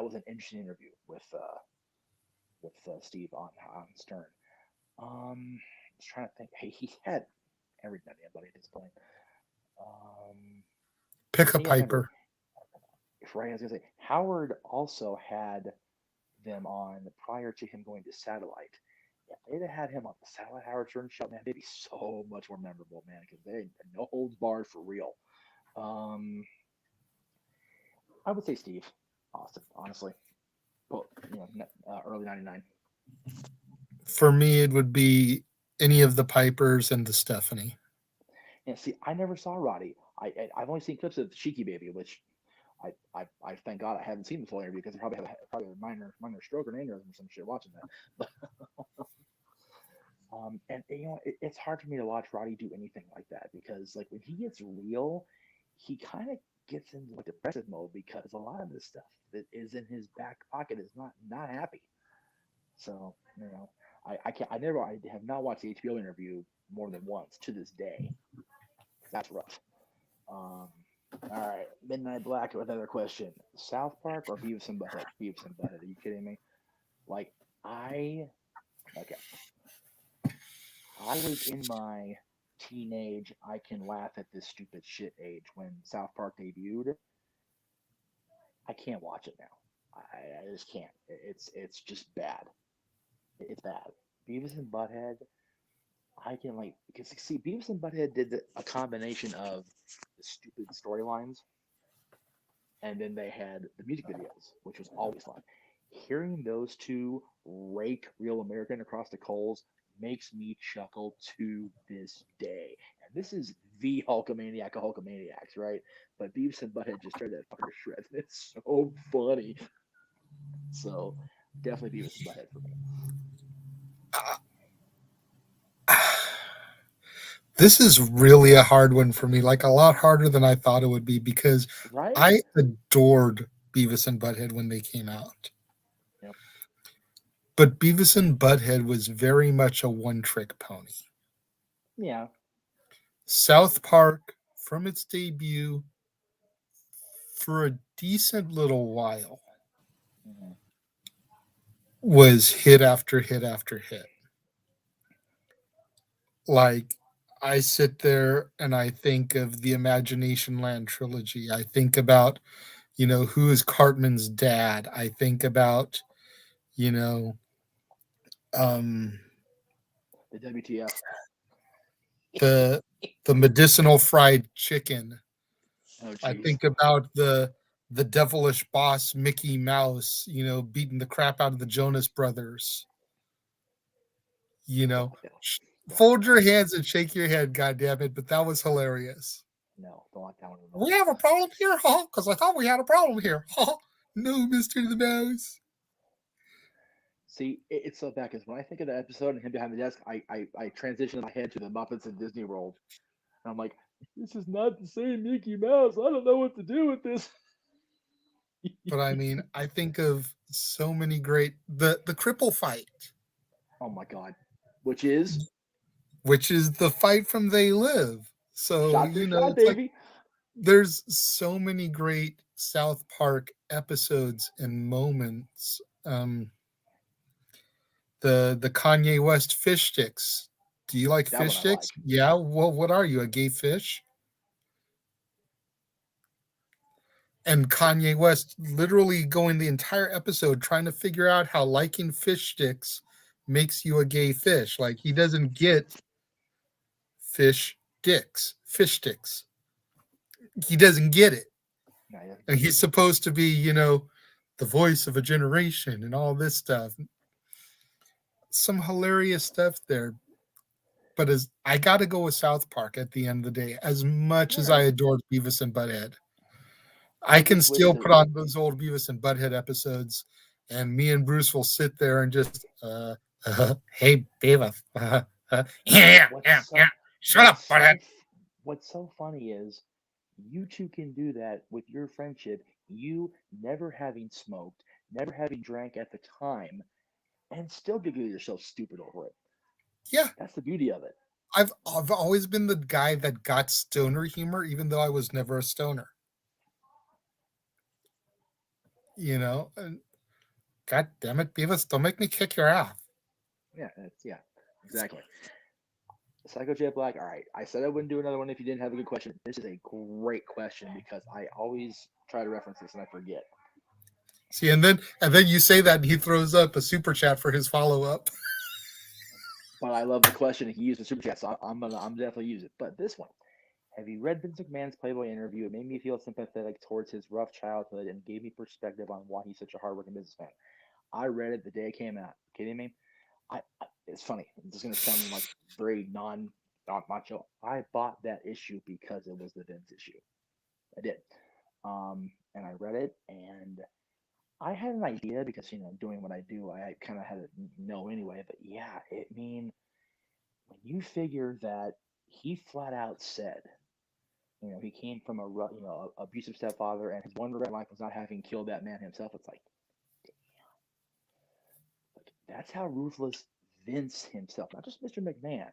was an interesting interview with Steve on Stern. I was trying to think. Hey, he had everybody at this point. Um, Pick a yeah, I remember. piper. Right, I was gonna say Howard also had them on prior to him going to satellite. Yeah, if they'd have had him on the satellite Howard Stern show, man, they'd be so much more memorable, man, because they no holds barred for real. Um, I would say Steve Austin, honestly. Well, early '99. For me, it would be any of the Pipers and the Stephanie. And see, I never saw Roddy. I've only seen clips of Sheiky Baby, which I thank God I haven't seen the full interview because I probably had a minor stroke or an aneurysm or some shit watching that. But and it's hard for me to watch Roddy do anything like that because like when he gets real, he kind of gets into like depressive mode because a lot of the stuff that is in his back pocket is not happy. So I have not watched the HBO interview more than once to this day. That's rough. Um, all right, Midnight Black with another question: South Park or Beavis and Butthead? Beavis and Butthead. Are you kidding me? Like I okay, I was in my teenage I can laugh at this stupid shit age when South Park debuted. I can't watch it now. I just can't. It's just bad. It's bad. Beavis and Butthead. I can like because see Beavis and Butthead did a combination of the stupid storylines and then they had the music videos, which was always fun. Hearing those two rake Real American across the coals makes me chuckle to this day. And this is the Hulkamaniac of Hulkamaniacs, right? But Beavis and Butthead just turned that fucker to shreds. It's so funny. So definitely Beavis and Butthead for me. This is really a hard one for me, like a lot harder than I thought it would be because Right? I adored Beavis and Butthead when they came out. Yep. But Beavis and Butthead was very much a one trick pony. Yeah. South Park, from its debut, for a decent little while, Mm-hmm. was hit after hit after hit. Like, I sit there and I think of the Imagination Land trilogy. I think about, who is Cartman's dad. I think about, you know, um, The WTF. the the medicinal fried chicken. Oh, I jeez. think about the devilish boss Mickey Mouse, beating the crap out of the Jonas Brothers. You Don't know, like that one. Don't like fold that one. your hands and shake your head, God damn it! But that was hilarious. No, don't like that one at We all. have a problem here, huh? Because I thought we had a problem here, huh? No, Mister the Mouse. See, it's so bad because when I think of that episode and him behind the desk, I transition in my head to the Muppets in Disney World. And I'm like, this is not the same Mickey Mouse. I don't know what to do with this. But I mean, I think of so many great the cripple fight, Oh my God. Which is which is the fight from They Live. So shot for shot, it's like baby. there's so many great South Park episodes and moments. The Kanye West fish sticks. Do you like That fish one I sticks? like. Yeah. Well, what are you, a gay fish? And Kanye West literally going the entire episode trying to figure out how liking fish sticks makes you a gay fish. Like he doesn't get fish sticks. He doesn't get it. No, he doesn't And get it. he's supposed to be, the voice of a generation and all this stuff. Some hilarious stuff there. But as I got to go with South Park at the end of the day, as much All as I right. adored Beavis and Butthead, I I can just wish still that. put on those old Beavis and Butthead episodes, and me and Bruce will sit there and just, hey Beavis, You know yeah, what's yeah, yeah, so shut what's up, Butthead. so what's so funny is You two can do that with your friendship, you never having smoked, never having drank at the time, and still feel yourself stupid over it. Yeah, That's the beauty of it. I've always been the guy that got stoner humor, even though I was never a stoner. And God damn it, Beavis, don't make me kick your ass. Yeah, exactly. Psycho J Black. All right, I said I wouldn't do another one if you didn't have a good question. This is a great question because I always try to reference this and I forget. See, and then you say that and he throws up a super chat for his follow up. But I love the question. He used the super chat, so I'm definitely use it. But this one, have you read Vince McMahon's Playboy interview? It made me feel sympathetic towards his rough childhood and gave me perspective on why he's such a hardworking businessman. I read it the day it came out. Kidding me? It's funny. It's just gonna sound like very non macho. I bought that issue because it was the Vince issue. I did. And I read it, and I had an idea because doing what I do, I kind of had to know anyway. But yeah, when you figure that he flat out said, he came from a abusive stepfather, and his one regret in life was not having killed that man himself. It's like that's how ruthless Vince himself, not just Mr. McMahon,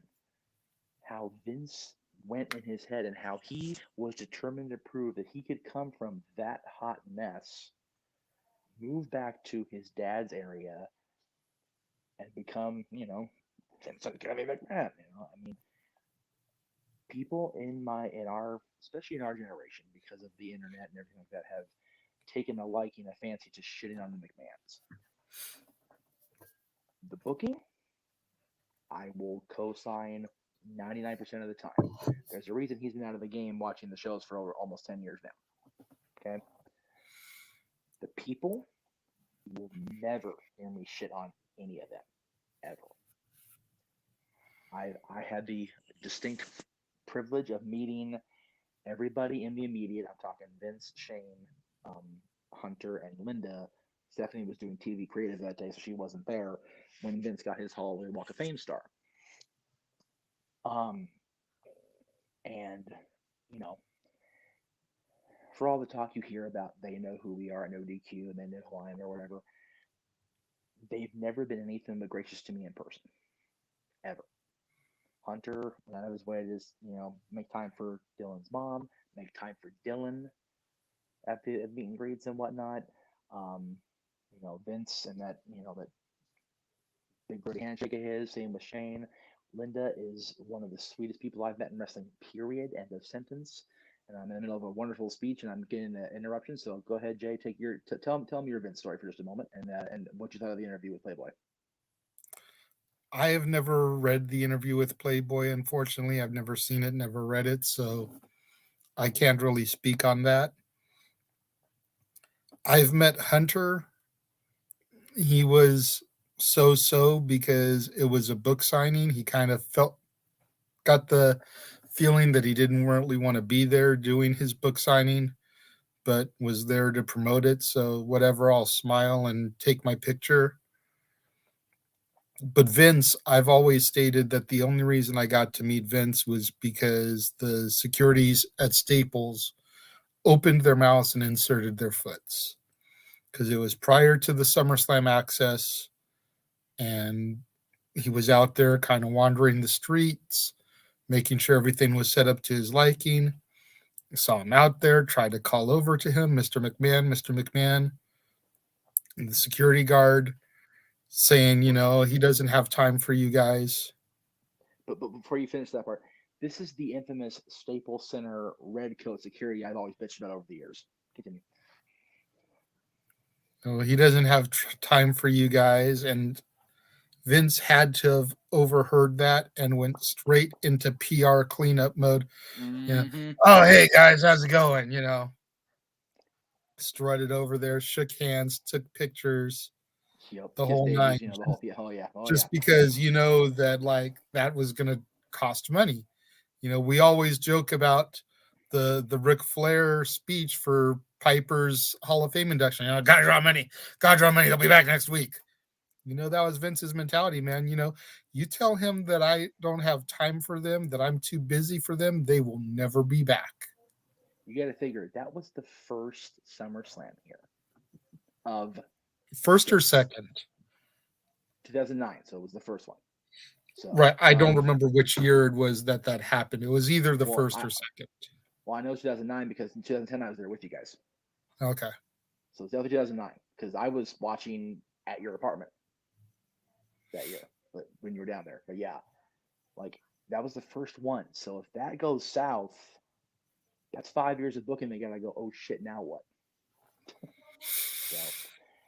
how Vince went in his head and how he was determined to prove that he could come from that hot mess, move back to his dad's area, and become, Vincent Kennedy McMahon. I mean, people in our, especially in our generation, because of the internet and everything like that, have taken a liking, a fancy to shitting on the McMahons. The booking, I will co-sign 99% of the time. There's a reason he's been out of the game watching the shows for over almost 10 years now. Okay. The people, you will never hear me shit on any of them ever. I had the distinct privilege of meeting everybody in the immediate. I'm talking Vince, Shane, Hunter, and Linda. Stephanie was doing TV creative that day, so she wasn't there when Vince got his Hall of Walk of Fame star. Um, and you know, for all the talk you hear about, they know who we are at No DQ and they know who I am or whatever. They've never been anything but gracious to me in person, ever. Hunter went out of his way to just, make time for Dylan's mom, make time for Dylan at meet and greets and whatnot. Um, Vince and that big bird handshake of his, same with Shane. Linda is one of the sweetest people I've met in wrestling, period, end of sentence. And I'm in the middle of a wonderful speech and I'm getting an interruption. So go ahead, Jay, take tell me your Vince story for just a moment and what you thought of the interview with Playboy. I have never read the interview with Playboy, unfortunately. I've never seen it, never read it, so I can't really speak on that. I've met Hunter. He was so because it was a book signing. He kind of got the feeling that he didn't really want to be there doing his book signing, but was there to promote it. So whatever, I'll smile and take my picture. But Vince, I've always stated that the only reason I got to meet Vince was because the securities at Staples opened their mouths and inserted their foots. Because it was prior to the SummerSlam access, and he was out there kind of wandering the streets, making sure everything was set up to his liking. I saw him out there, tried to call over to him, Mr. McMahon, Mr. McMahon, and the security guard saying, he doesn't have time for you guys. But before you finish that part, this is the infamous Staples Center red coat security I've always bitched about over the years. Continue. Oh, he doesn't have time for you guys. And Vince had to have overheard that and went straight into PR cleanup mode. Mm-hmm. Oh, hey guys, how's it going? Strutted over there, shook hands, took pictures, Yep. the Kiss whole nine. babies, the whole, yeah, oh yeah, oh yeah. Just because that like that was gonna cost money. We always joke about the Ric Flair speech for Piper's Hall of Fame induction. Gotta draw money, gotta draw money. They'll be back next week. That was Vince's mentality, man. You tell him that I don't have time for them, that I'm too busy for them, they will never be back. You got to figure that was the first SummerSlam here of First or six, second? 2009. So it was the first one. So Right. I don't of remember which year it was that happened. It was either the well, first or second. I know 2009 because in 2010 I was there with you guys. Okay. So it's definitely 2009 because I was watching at your apartment that year, but when you were down there. But yeah, like that was the first one. So if that goes south, that's 5 years of booking. They gotta go. Oh shit! Now what? So,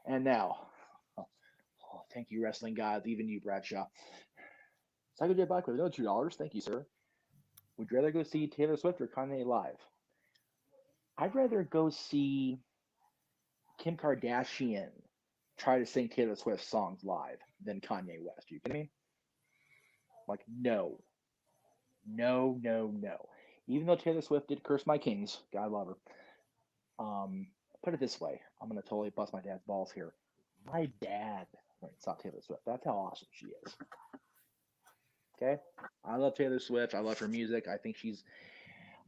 and now, oh, thank you, wrestling gods, even you, Bradshaw. Psycho J Black with another $2. Thank you, sir. Would you rather go see Taylor Swift or Kanye live? I'd rather go see Kim Kardashian try to sing Taylor Swift songs live than Kanye West. You kidding me? Like, no, no, no, no. Even though Taylor Swift did curse my kings, God love her. Put it this way, I'm gonna totally bust my dad's balls here. My dad went and saw Taylor Swift. That's how awesome she is. Okay, I love Taylor Swift. I love her music. I think she's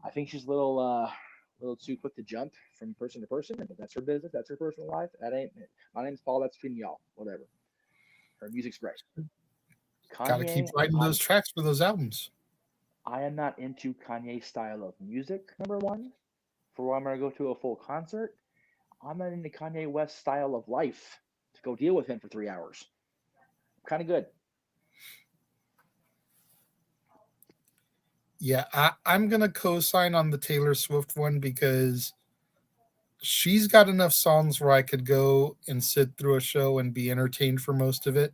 a little too quick to jump from person to person. But that's her business. That's her personal life. That ain't it. My name's Paul. That's between y'all. Whatever. Her music's great. Got to keep Kanye, writing those tracks for those albums. I am not into Kanye's style of music. Number one, for where I'm gonna go to a full concert. I'm not into Kanye West's style of life to go deal with him for 3 hours. Kind of good. Yeah, I'm going to co sign on the Taylor Swift one because she's got enough songs where I could go and sit through a show and be entertained for most of it.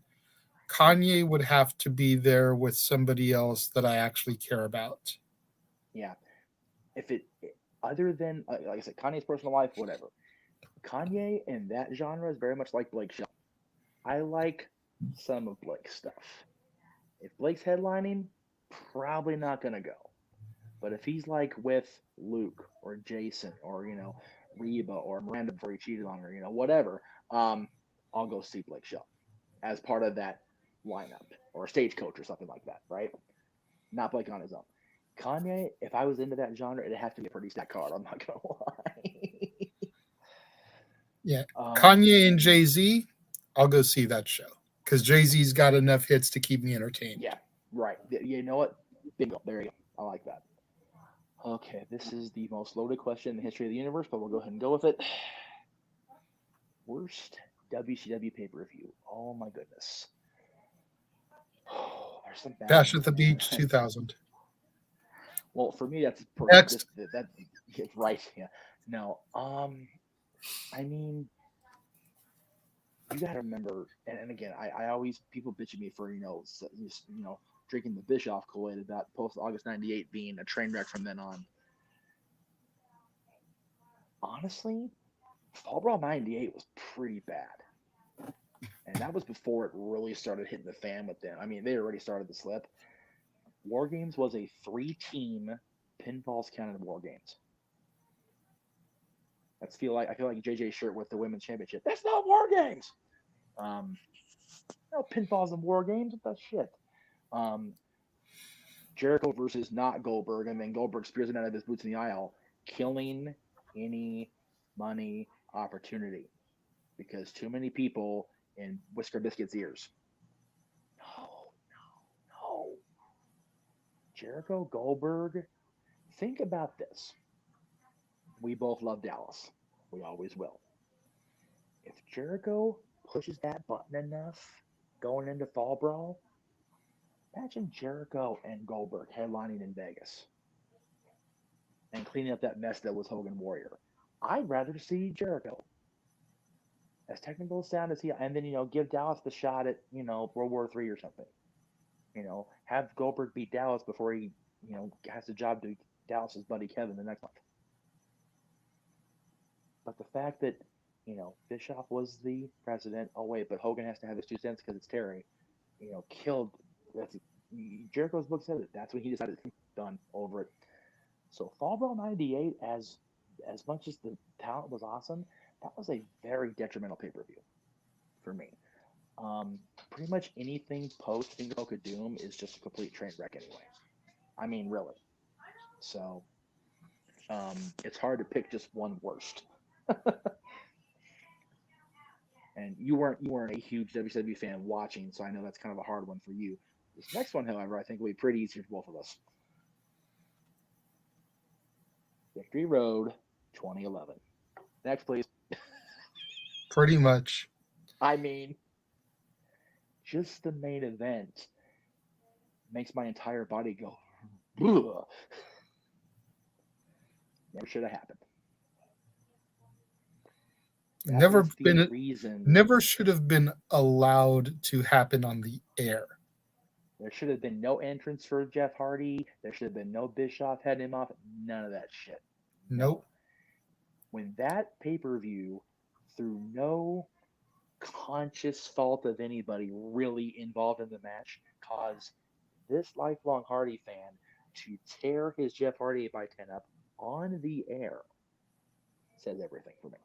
Kanye would have to be there with somebody else that I actually care about. Yeah. If it other than like I said, Kanye's personal life, whatever. Kanye in that genre is very much like Blake Shelton. I like some of Blake's stuff. If Blake's headlining, probably not gonna go. But if he's like with Luke or Jason or Reba or Miranda before he cheated on her, whatever, I'll go see Blake Shelton as part of that lineup or a stagecoach or something like that, right? Not Blake on his own. Kanye, if I was into that genre, it'd have to be a pretty stacked card. I'm not gonna lie. Yeah. um, Kanye and Jay-Z, I'll go see that show because Jay-Z's got enough hits to keep me entertained. yeah, right. You know what? Bingo. There you go. I like that. Okay, this is the most loaded question in the history of the universe, but we'll go ahead and go with it. Worst WCW pay per view. Oh my goodness. There's some bad Bash at ones, the man. Beach 2000. Well, for me, that's Next. that yeah, right. Yeah. No. I mean, you got to remember, and again, I always people bitch at me for drinking the Bischoff Kool-Aid about post August '98 being a train wreck from then on. Honestly, Fall Brawl '98 was pretty bad, and that was before it really started hitting the fan with them. I mean, they already started to slip. War Games was a 3-team pinfalls counted War Games. I feel like JJ shirt with the women's championship. That's not War Games. Um, no pinfalls and War Games. What the shit? Um, Jericho versus not Goldberg, and then Goldberg spears him out of his boots in the aisle, killing any money opportunity because too many people in Whisker Biscuit's ears. No, no, no. Jericho Goldberg. Think about this. We both love Dallas. We always will. If Jericho pushes that button enough going into Fall Brawl, imagine Jericho and Goldberg headlining in Vegas and cleaning up that mess that was Hogan Warrior. I'd rather see Jericho. As technical sound as he, and then give Dallas the shot at World War III or something. Have Goldberg beat Dallas before he has the job to Dallas's buddy Kevin the next month. But the fact that Bischoff was the president. Oh wait, but Hogan has to have his 2 cents because it's Terry. Killed. That's Jericho's book said it. That's when he decided done over it. So Fall Brawl '98, as much as the talent was awesome, that was a very detrimental pay per view for me. Pretty much anything post Finger Poke of Doom is just a complete train wreck anyway. I mean, really. So It's hard to pick just one worst. And you weren't a huge WCW fan watching, so I know that's kind of a hard one for you. This next one, however, I think will be pretty easy for both of us. Victory Road, 2011. Next, please. Pretty much. I mean, just the main event makes my entire body go. Ugh. Never should have happened. That Never is the been reason. never should have been allowed to happen on the air. There should have been no entrance for Jeff Hardy. There should have been no Bischoff heading him off. None of that shit. No. Nope. When that pay-per-view, through no conscious fault of anybody really involved in the match, caused this lifelong Hardy fan to tear his Jeff Hardy 8x10 up on the air, says everything for me.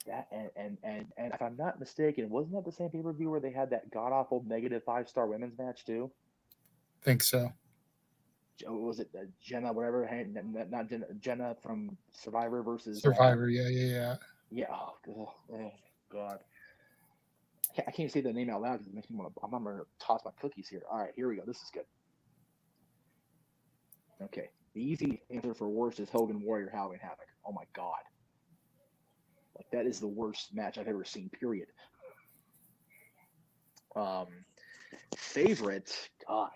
That and if I'm not mistaken, wasn't that the same pay-per-view where they had that god-awful negative 5-star women's match too? Think so. Was it Jenna, whatever? Not Jenna, Jenna from Survivor versus Survivor. Yeah. Yeah. Oh God. I can't say the name out loud because it makes me want to. I'm going to toss my cookies here. All right, here we go. This is good. Okay. The easy answer for worst is Hogan Warrior Halloween Havoc. Oh my God. Like, that is the worst match I've ever seen, period. Favorite, God.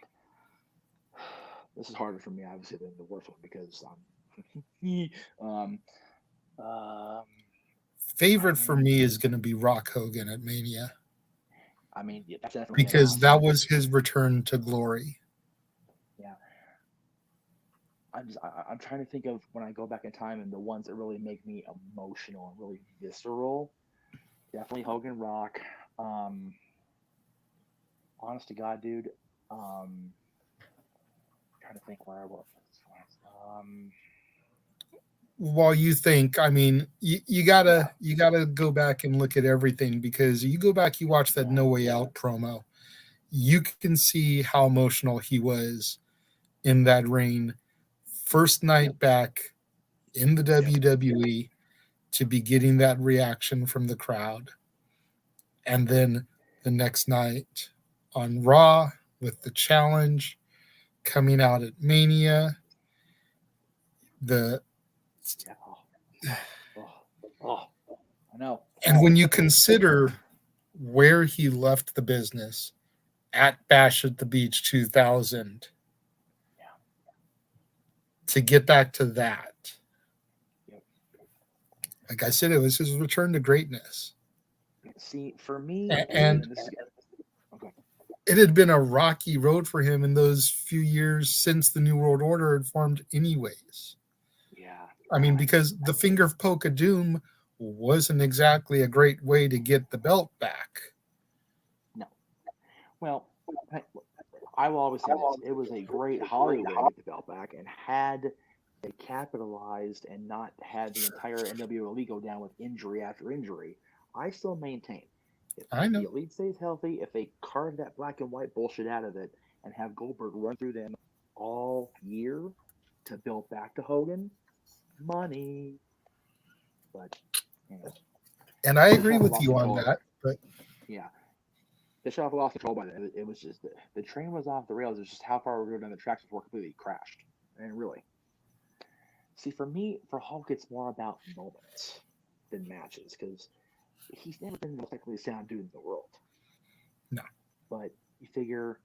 This is harder for me, obviously, than the worst one because Favorite for me is going to be Rock Hogan at Mania. I mean, yeah, that's definitely because that was his return to glory. Yeah. I'm trying to think of when I go back in time and the ones that really make me emotional and really visceral. Definitely Hogan Rock. Honest to God, dude. Trying to think where I was. While you think, I mean, you gotta go back and look at everything because you go back, you watch that No Way Out promo, you can see how emotional he was in that reign. First night back in the WWE to be getting that reaction from the crowd. And then the next night on Raw with the challenge coming out at Mania. I know. And when you consider where he left the business at Bash at the Beach 2000, to get back to that, like I said, it was his return to greatness. See, for me, and it had been a rocky road for him in those few years since the New World Order had formed anyways. Yeah. I mean, because the finger poke of doom wasn't exactly a great way to get the belt back. No. Well, I will always say this. It was a great Hollywood way to get the belt back, and had they capitalized and not had the entire NWO league go down with injury after injury, I still maintain if the Elite stays healthy, if they carve that black and white bullshit out of it and have Goldberg run through them all year to build back to Hogan, money. But, you know. And I agree with you on that. But yeah. Bischoff lost control by that. It was just the train was off the rails. It's just how far we were down the tracks before it completely crashed. And really. See, for me, for Hulk, it's more about moments than matches because he's never been the most technically sound dude in the world. No. But you figure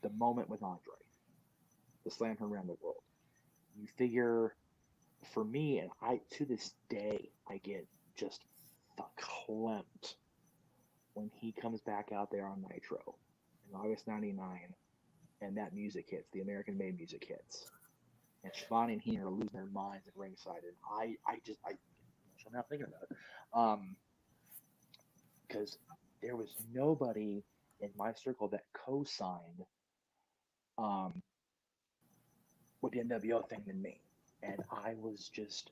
the moment with Andre, the slam from around the world. You figure, for me, and I to this day, I get just verklempt when he comes back out there on Nitro in August '99, and that music hits, the American-made music hits, and Shivani and he are losing their minds at ringside, and I'm not thinking about it, because there was nobody in my circle that co-signed with the NWO thing than me, and I was just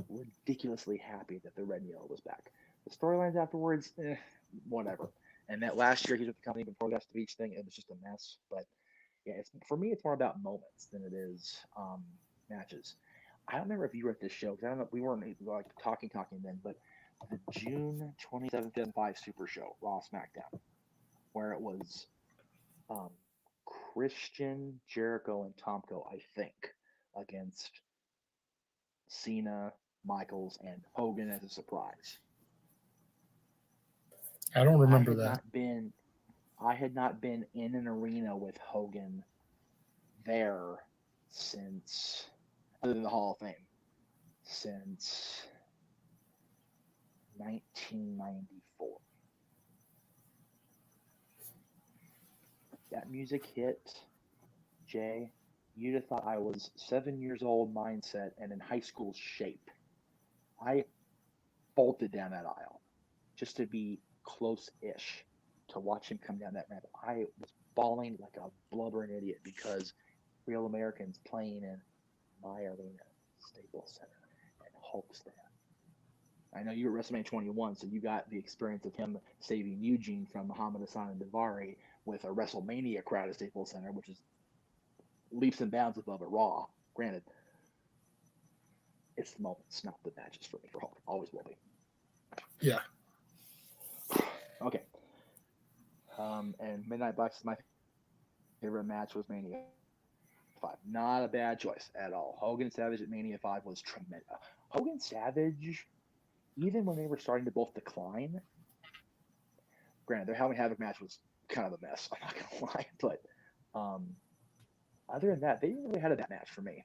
ridiculously happy that the Red and Yellow was back. The storylines afterwards, whatever. And that last year he was with the company before that's the Beach thing, it was just a mess. But yeah, for me, it's more about moments than it is matches. I don't remember if you were at this show because I don't know. We weren't like talking then, but the June 27th, 2005 Super Show, Raw SmackDown, where it was um, Christian, Jericho, and Tomko, I think, against Cena, Michaels, and Hogan as a surprise. I don't I remember had that. not been I had not been in an arena with Hogan there since, other than the Hall of Fame, since 1994. That music hit, Jay. You'd have thought I was 7 years old mindset and in high school shape. I bolted down that aisle just to be close-ish to watch him come down that ramp. I was bawling like a blubbering idiot because real Americans playing in my arena, Staples Center, and Hulk's there. I know you were at WrestleMania 21, so you got the experience of him saving Eugene from Muhammad Hassan and Davari with a WrestleMania crowd at Staples Center, which is leaps and bounds above a Raw. Granted, it's the moments, not the matches for me. For Hulk, always will be. Yeah. Okay. And Midnight Bucks, my favorite match was Mania 5. Not a bad choice at all. Hogan Savage at Mania 5 was tremendous. Hogan Savage, even when they were starting to both decline, granted, their Halloween Havoc match was kind of a mess. I'm not gonna lie, but um, other than that, they didn't really had a bad match for me.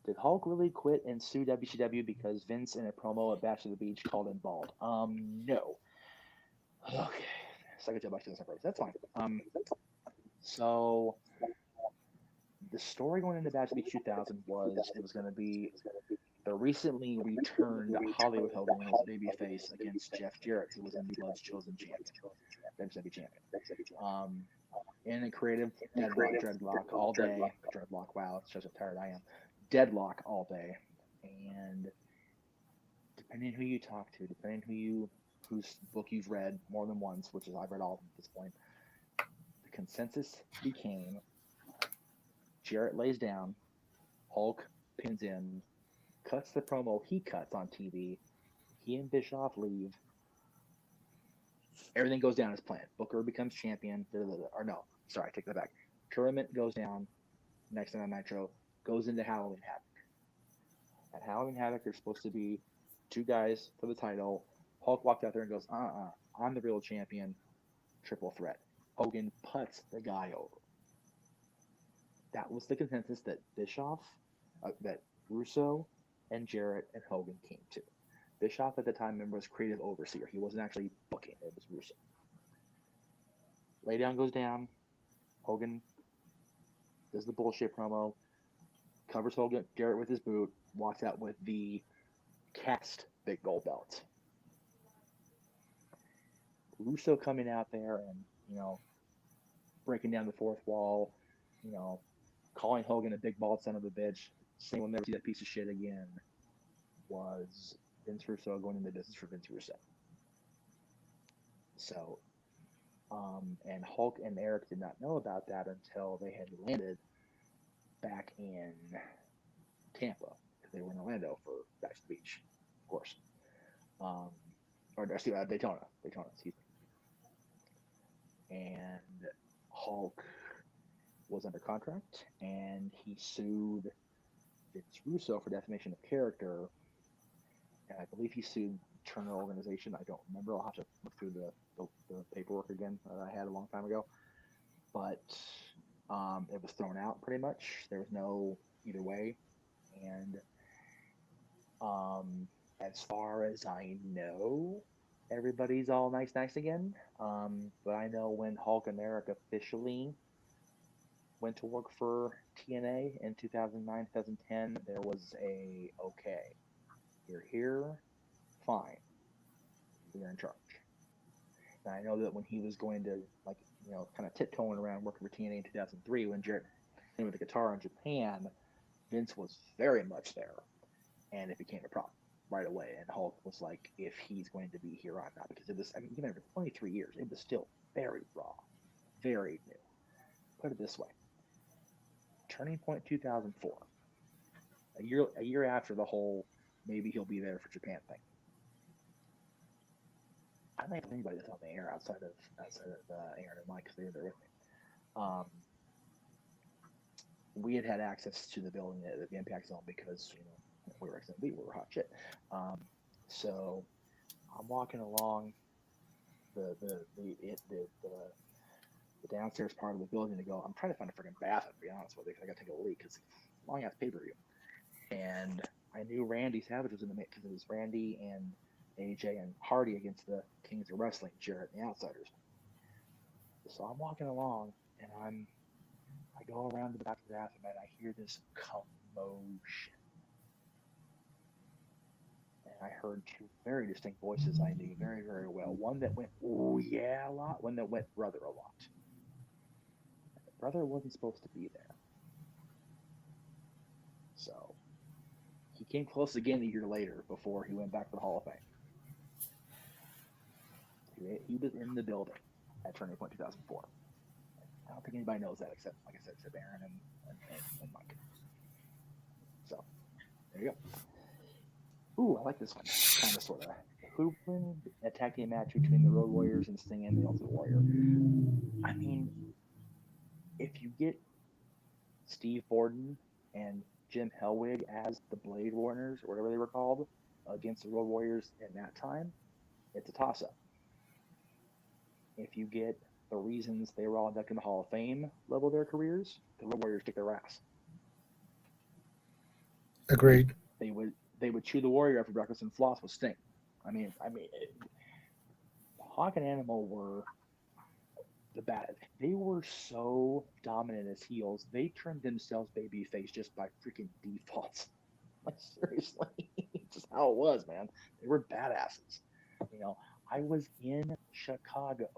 Did Hulk really quit and sue WCW because Vince in a promo at Bash to the Beach called him bald? No. Okay, second job back to the first. That's fine. So the story going into Bash to the Beach 2000 was it was going to be the recently returned Hollywood Hogan as babyface against Jeff Jarrett, who was NBL's chosen champion, WWE champion. Um, in a creative dreadlock all day. Dreadlock, wow, it shows how tired I am. Deadlock all day, and depending who you talk to, depending whose book you've read more than once, which is I've read all of them at this point, the consensus became Jarrett lays down, Hulk pins in, cuts the promo he cuts on TV, he and Bischoff leave, everything goes down as planned. Booker becomes champion, or no, sorry, take that back. Tournament goes down, next night on Nitro, goes into Halloween Havoc. At Halloween Havoc, there's supposed to be two guys for the title. Hulk walked out there and goes, I'm the real champion, triple threat. Hogan puts the guy over. That was the consensus that Bischoff, that Russo, and Jarrett and Hogan came to. Bischoff at the time, remember, was creative overseer. He wasn't actually booking, it was Russo. Laydown goes down. Hogan does the bullshit promo, covers Hogan, Jarrett with his boot, walks out with the cast big gold belt. Russo coming out there and, breaking down the fourth wall, calling Hogan a big bald son of a bitch, saying we'll never see that piece of shit again, was Vince Russo going into business for Vince Russo. So, and Hulk and Eric did not know about that until they had landed back in Tampa, because they were in Orlando for Back to the Beach, of course. Or Daytona, excuse me. And Hulk was under contract, and he sued Vince Russo for defamation of character, and I believe he sued Turner Organization. I don't remember. I'll have to look through the paperwork again that I had a long time ago. But it was thrown out pretty much. There was no either way. And as far as I know, everybody's all nice again. But I know when Hulk and Eric officially went to work for TNA in 2009, 2010, there was a, okay, you're here, fine, you're in charge. And I know that when he was going to, kind of tiptoeing around working for TNA in 2003, when Jarrett came with the guitar in Japan, Vince was very much there, and it became a problem right away. And Hulk was like, if he's going to be here, I'm not, because it was, even for 23 years, it was still very raw, very new. Put it this way. Turning Point 2004. a year after the whole maybe he'll be there for Japan thing. I don't think anybody that's on the air outside of Aaron and Mike because they were there with me. Um, we had access to the building at the impact zone because we were we were hot shit. Um, so I'm walking along the downstairs part of the building to go. I'm trying to find a freaking bathroom, to be honest with you, because I got to take a leak because long ass pay per view. And I knew Randy Savage was in the mix because it was Randy and AJ and Hardy against the Kings of Wrestling, Jarrett and the Outsiders. So I'm walking along and I go around to the back of the bathroom and I hear this commotion. And I heard two very distinct voices I knew very, very well. One that went, "Oh yeah," a lot, one that went, "Brother," a lot. Brother wasn't supposed to be there. So he came close again a year later before he went back to the Hall of Fame. He was in the building at Turning Point 2004. I don't think anybody knows that except, like I said, except Aaron and Mike. So there you go. Ooh, I like this one. Kind of, sort of. Who won a tag team match between the Road Warriors and Sting and the Ultimate Warrior? I mean, if you get Steve Borden and Jim Hellwig as the Blade Warriors, or whatever they were called, against the Road Warriors in that time, it's a toss-up. If you get the reasons they were all inducted in the Hall of Fame level of their careers, the Road Warriors kick their ass. Agreed. They would chew the Warrior after breakfast and floss with Sting. I mean, Hawk and Animal were the bad. They were so dominant as heels. They turned themselves babyface just by freaking default. Like, seriously, just how it was, man. They were badasses. I was in Chicago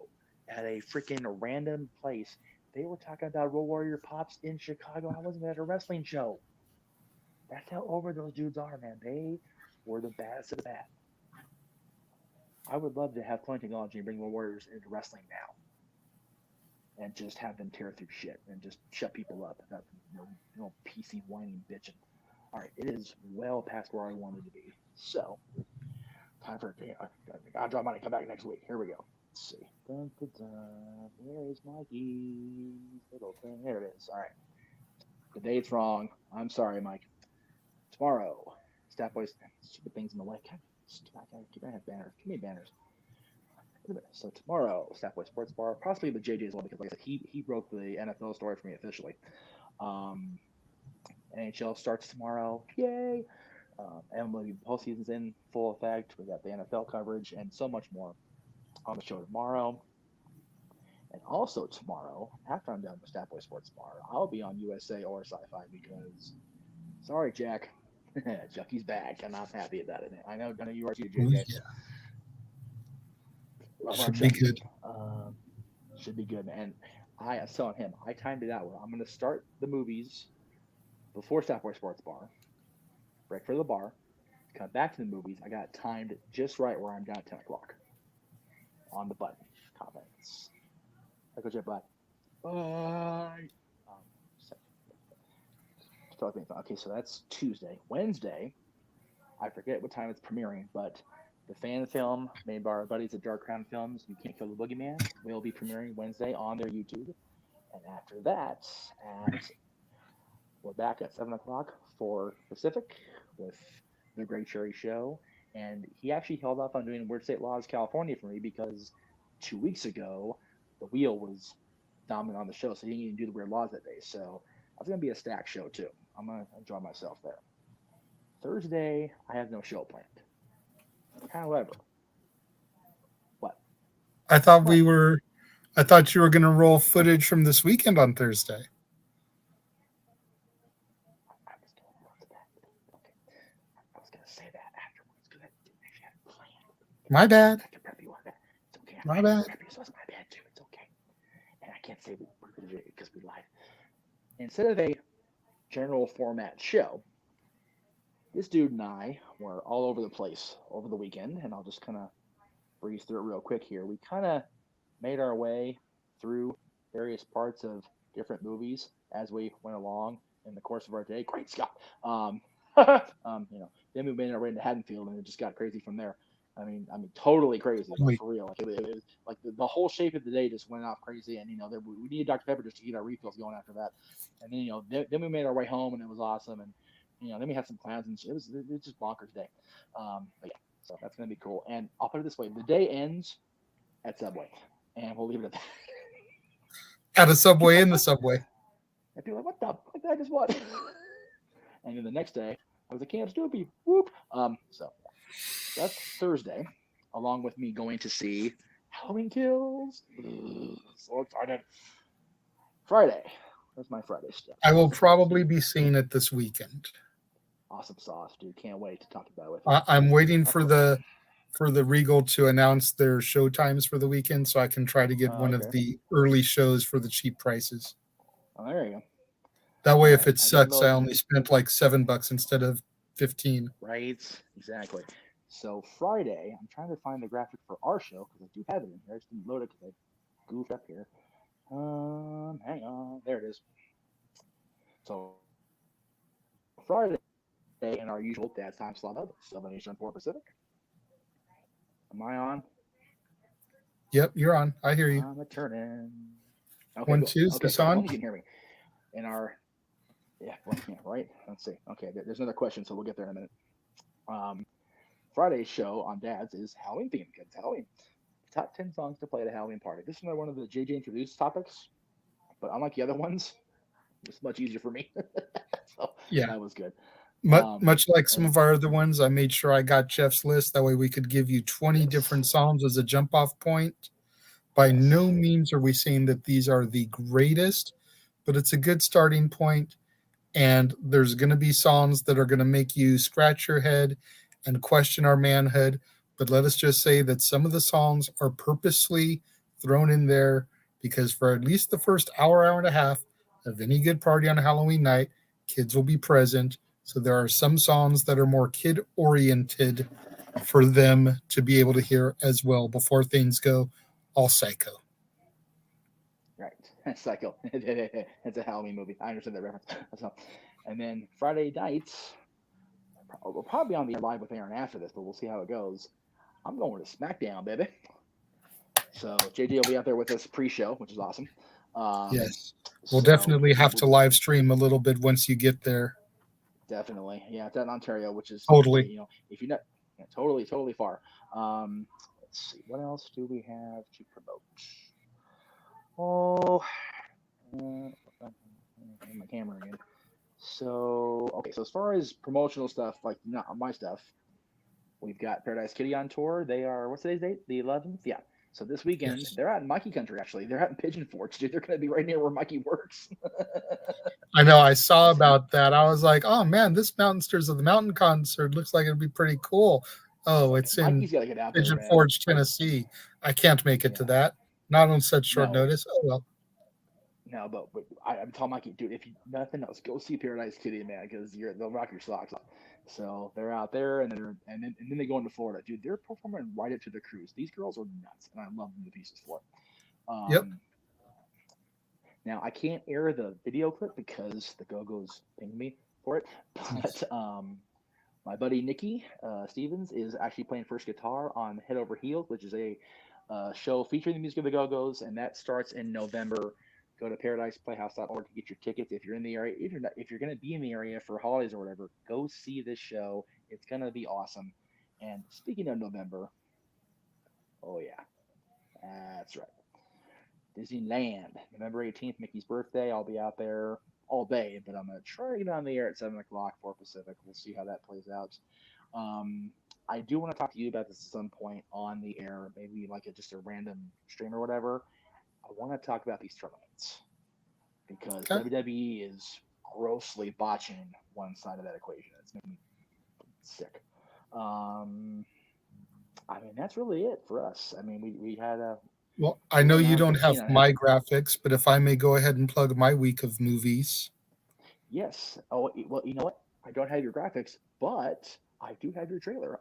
at a freaking random place. They were talking about Road Warrior Pops in Chicago. I wasn't at a wrestling show. That's how over those dudes are, man. They were the baddest of the bad. I would love to have clone technology and bring Road Warriors into wrestling now, and just have them tear through shit and just shut people up. That PC whining bitching. All right, it is well past where I wanted to be. So, time for I'll draw money. Come back next week. Here we go. Let's see. Dun, dun, dun. Where is Mikey's little thing? There it is. All right. The date's wrong. I'm sorry, Mike. Tomorrow, Stat Boys, stupid things in the way. Keep have banners. Give me banners. So tomorrow, Stat Boy Sports Bar, possibly the JJ as well, because like I said, he broke the NFL story for me officially. NHL starts tomorrow. Yay! MLB postseason's in full effect. We got the NFL coverage and so much more on the show tomorrow. And also tomorrow, after I'm done with Stat Boy Sports Bar, I'll be on USA or Sci-Fi because, sorry, Jack, Chucky's back. I'm not happy about it. I know you are too, JJ. Yeah. Love Should be good. Should be good. And I was telling him, I timed it out where I'm going to start the movies before Stat Boy Sports Bar, break for the bar, come back to the movies. I got it timed just right where I'm done at 10 o'clock on the button. Comments. Echo Jet Black. Bye. Okay, so that's Tuesday. Wednesday, I forget what time it's premiering, but the fan film made by our buddies at Dark Crown Films, You Can't Kill the Boogeyman, will be premiering Wednesday on their YouTube. And after that, we're back at 7 o'clock for Pacific with The Great Cherry Show. And he actually held off on doing Weird State Laws California for me because 2 weeks ago, the wheel was dominant on the show, so he didn't even do the Weird Laws that day. So that's going to be a stack show, too. I'm going to enjoy myself there. Thursday, I have no show planned. However, what? I thought you were going to roll footage from this weekend on Thursday. I was going to say that afterwards because I didn't actually have it planned. My bad. I can prep you on that. It's okay. My bad. So it's my bad too. It's okay. And I can't say we're going to do it because we lied. Instead of a general format show, this dude and I were all over the place over the weekend, and I'll just kind of breeze through it real quick here. We kind of made our way through various parts of different movies as we went along in the course of our day. Great Scott! Then we made our way into Haddonfield, and it just got crazy from there. Totally crazy, like Wait, for real. Like it was like the whole shape of the day just went off crazy, and we needed Dr Pepper just to get our refills going after that. And then then we made our way home, and it was awesome. And then we had some clowns, and it was just bonkers day. But yeah, so that's gonna be cool. And I'll put it this way: the day ends at Subway, and we'll leave it at that. at a Subway in the What? Subway. And people are like, what the fuck did I just watch? And then the next day, I was at Camp Stoopy. Whoop. So that's Thursday, along with me going to see Halloween Kills. Ugh, so excited. Friday. That's my Friday stuff. I will probably be seeing it this weekend. Awesome sauce, dude. Can't wait to talk about it with you. I'm waiting for the Regal to announce their show times for the weekend, so I can try to get one Okay. of the early shows for the cheap prices. Oh, there you go. That way, All if right. it I didn't sucks, know. I only spent like $7 instead of 15. Right. Exactly. So Friday, I'm trying to find the graphic for our show because I do have it in here. I just didn't load it because I goofed up here. Hang on. There it is. So Friday in our usual Dad's Time slot of 7 Eastern, 4 Pacific. Am I on? Yep, you're on. I hear you. I'm a turning. Okay, 1, cool. 2, is Okay, this so as long on? as you can hear me. In our right? Let's see. Okay, there's another question, so we'll get there in a minute. Friday's show on Dad's is Halloween themed because it's Halloween. Top 10 songs to play at a Halloween party. This is another one of the JJ introduced topics, but unlike the other ones, it's much easier for me. So Yeah. that was good. Much like some of our other ones, I made sure I got Jeff's list. That way we could give you 20 Yes. different songs as a jump off point. By Yes. no means are we saying that these are the greatest, but it's a good starting point. And there's going to be songs that are going to make you scratch your head and question our manhood. But let us just say that some of the songs are purposely thrown in there because for at least the first hour, hour and a half of any good party on a Halloween night, kids will be present. So there are some songs that are more kid oriented for them to be able to hear as well before things go all psycho. Right. Psycho. It's a Halloween movie. I understand that reference. So, and then Friday nights, we'll probably be on the air live with Aaron after this, but we'll see how it goes. I'm going to SmackDown, baby. So JJ will be out there with us pre-show, which is awesome. Yes. We'll definitely have to live stream a little bit once you get there. Definitely. Yeah, it's out in Ontario, which is totally. If you're not totally far. Let's see. What else do we have to promote? Oh, my camera again. So, okay. So as far as promotional stuff, like not my stuff, we've got Paradise Kitty on tour. They are, what's today's date? The 11th? Yeah. So this weekend, yes. They're out in Mikey country, actually. They're out in Pigeon Forge, dude. They're going to be right near where Mikey works. I know. I saw about that. I was like, oh, man, this Mountainsters of the Mountain concert looks like it'd be pretty cool. Oh, it's in Pigeon Forge, Tennessee. I can't make it to that. Not on such short notice. Oh, well. No, but I'm telling Mikey, dude, if you nothing else, go see Paradise Kitty, man, because they'll rock your socks off. So they're out there, and then they go into Florida, dude. They're performing right up to the cruise. These girls are nuts, and I love them to pieces for it. Yep. Now I can't air the video clip because the Go-Go's pinged me for it, but my buddy Nikki Stevens is actually playing first guitar on Head Over Heels, which is a show featuring the music of the Go-Go's, and that starts in November. Go to paradiseplayhouse.org to get your tickets if you're in the area. If you're going to be in the area for holidays or whatever, go see this show. It's going to be awesome. And speaking of November, oh yeah, that's right, Disneyland, November 18th, Mickey's birthday. I'll be out there all day, but I'm going to try to get on the air at 7 o'clock for Pacific. We'll see how that plays out. I do want to talk to you about this at some point on the air, maybe like just a random stream or whatever. I want to talk about these tournaments because WWE is grossly botching one side of that equation. It's making me sick. That's really it for us. We had a. Well, I know you don't have my graphics, but if I may go ahead and plug my week of movies. Yes. Oh, well, you know what? I don't have your graphics, but I do have your trailer.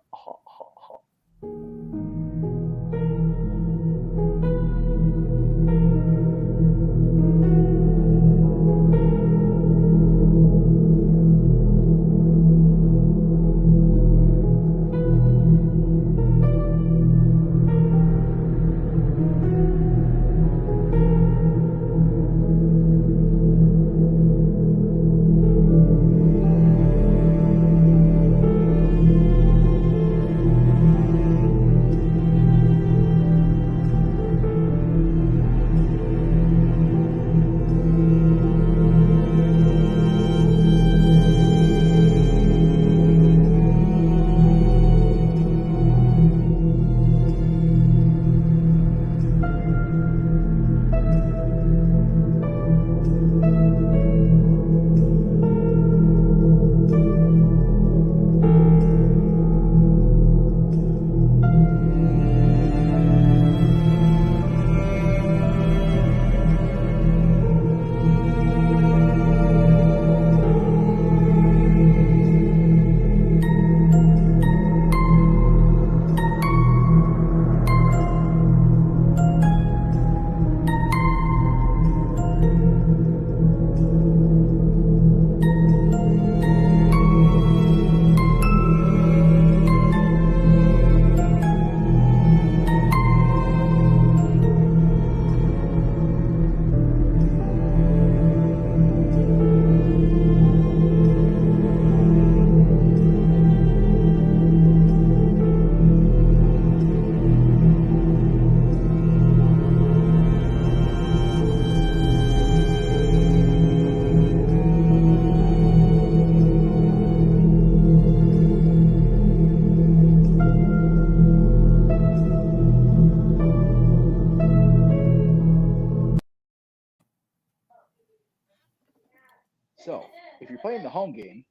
the home game.